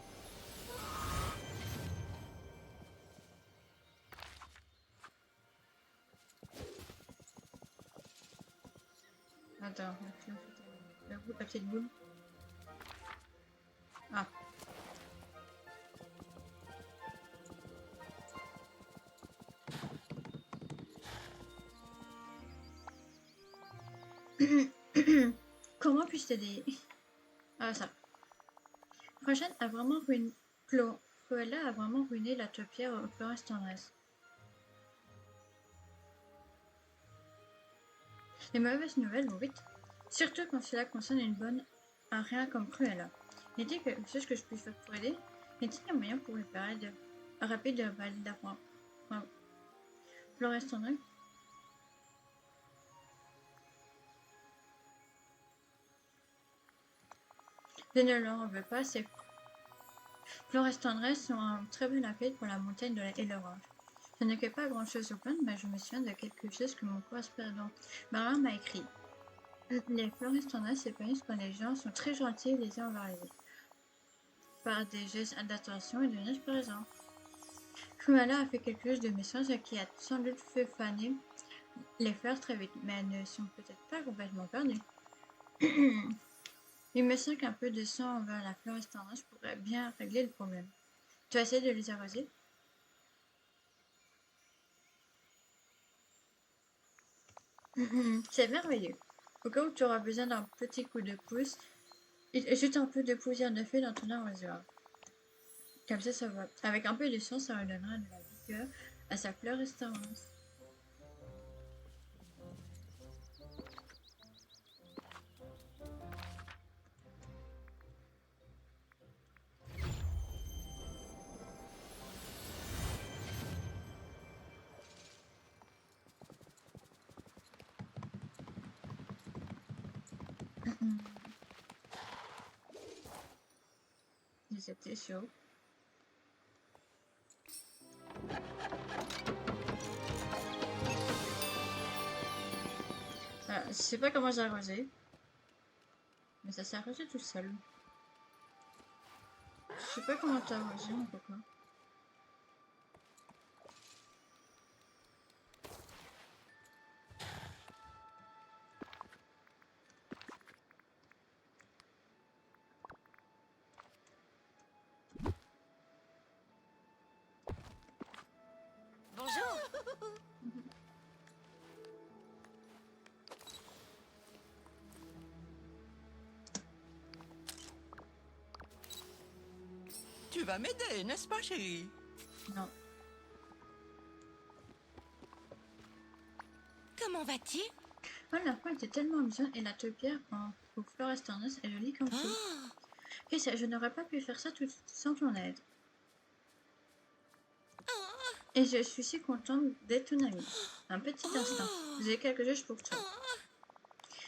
Attends, la petite boule. Ah. Comment puis-je t'aider? Ah, ça. Prochaine a vraiment ruiné. Cruella a vraiment ruiné la taupière au Florence Tendresse. Les mauvaises nouvelles vont vite. Surtout quand cela concerne une bonne à rien comme Cruella. N'est-il quelque chose que je puisse faire pour aider? N'est-il un moyen pour réparer de rapide de Florence Tendresse? Je ne leur veux pas, c'est Florence Tendresse sont un très bon accueil pour la montagne et l'orange. Je ne fais pas grand-chose au plan, mais je me souviens de quelque chose que mon correspondant Marin m'a écrit. Les Florence Tendresse s'épanouissent quand les gens sont très gentils les uns envers les autres, par des gestes d'attention et de neige présents. Cruella a fait quelque chose de méchant, ce qui a sans doute fait faner les fleurs très vite, mais elles ne sont peut-être pas complètement perdues. Il me semble qu'un peu de sang envers la florestendance pourrait bien régler le problème. Tu as essayé de les arroser? C'est merveilleux. Au cas où tu auras besoin d'un petit coup de pouce, jette un peu de poussière de feu dans ton arrosoir. Comme ça va. Avec un peu de sang, ça redonnera de la vigueur à sa florestendance. C'était chaud. Je sais pas comment j'ai arrosé, mais ça s'est arrosé tout seul. Je sais pas comment t'as arrosé, mon copain. Bonjour. Tu vas m'aider, n'est-ce pas, chérie? Non. Comment vas-tu? Oh, la fois était tellement amusante et la taupière au florestendance est jolie comme tout. Oh, Et ça, je n'aurais pas pu faire ça sans ton aide. Et je suis si contente d'être ton amie. Un petit instant, j'ai quelque chose pour toi.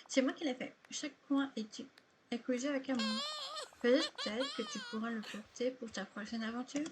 C'est moi qui l'ai fait. Chaque coin est cousu avec amour. Peut-être que tu pourras le porter pour ta prochaine aventure.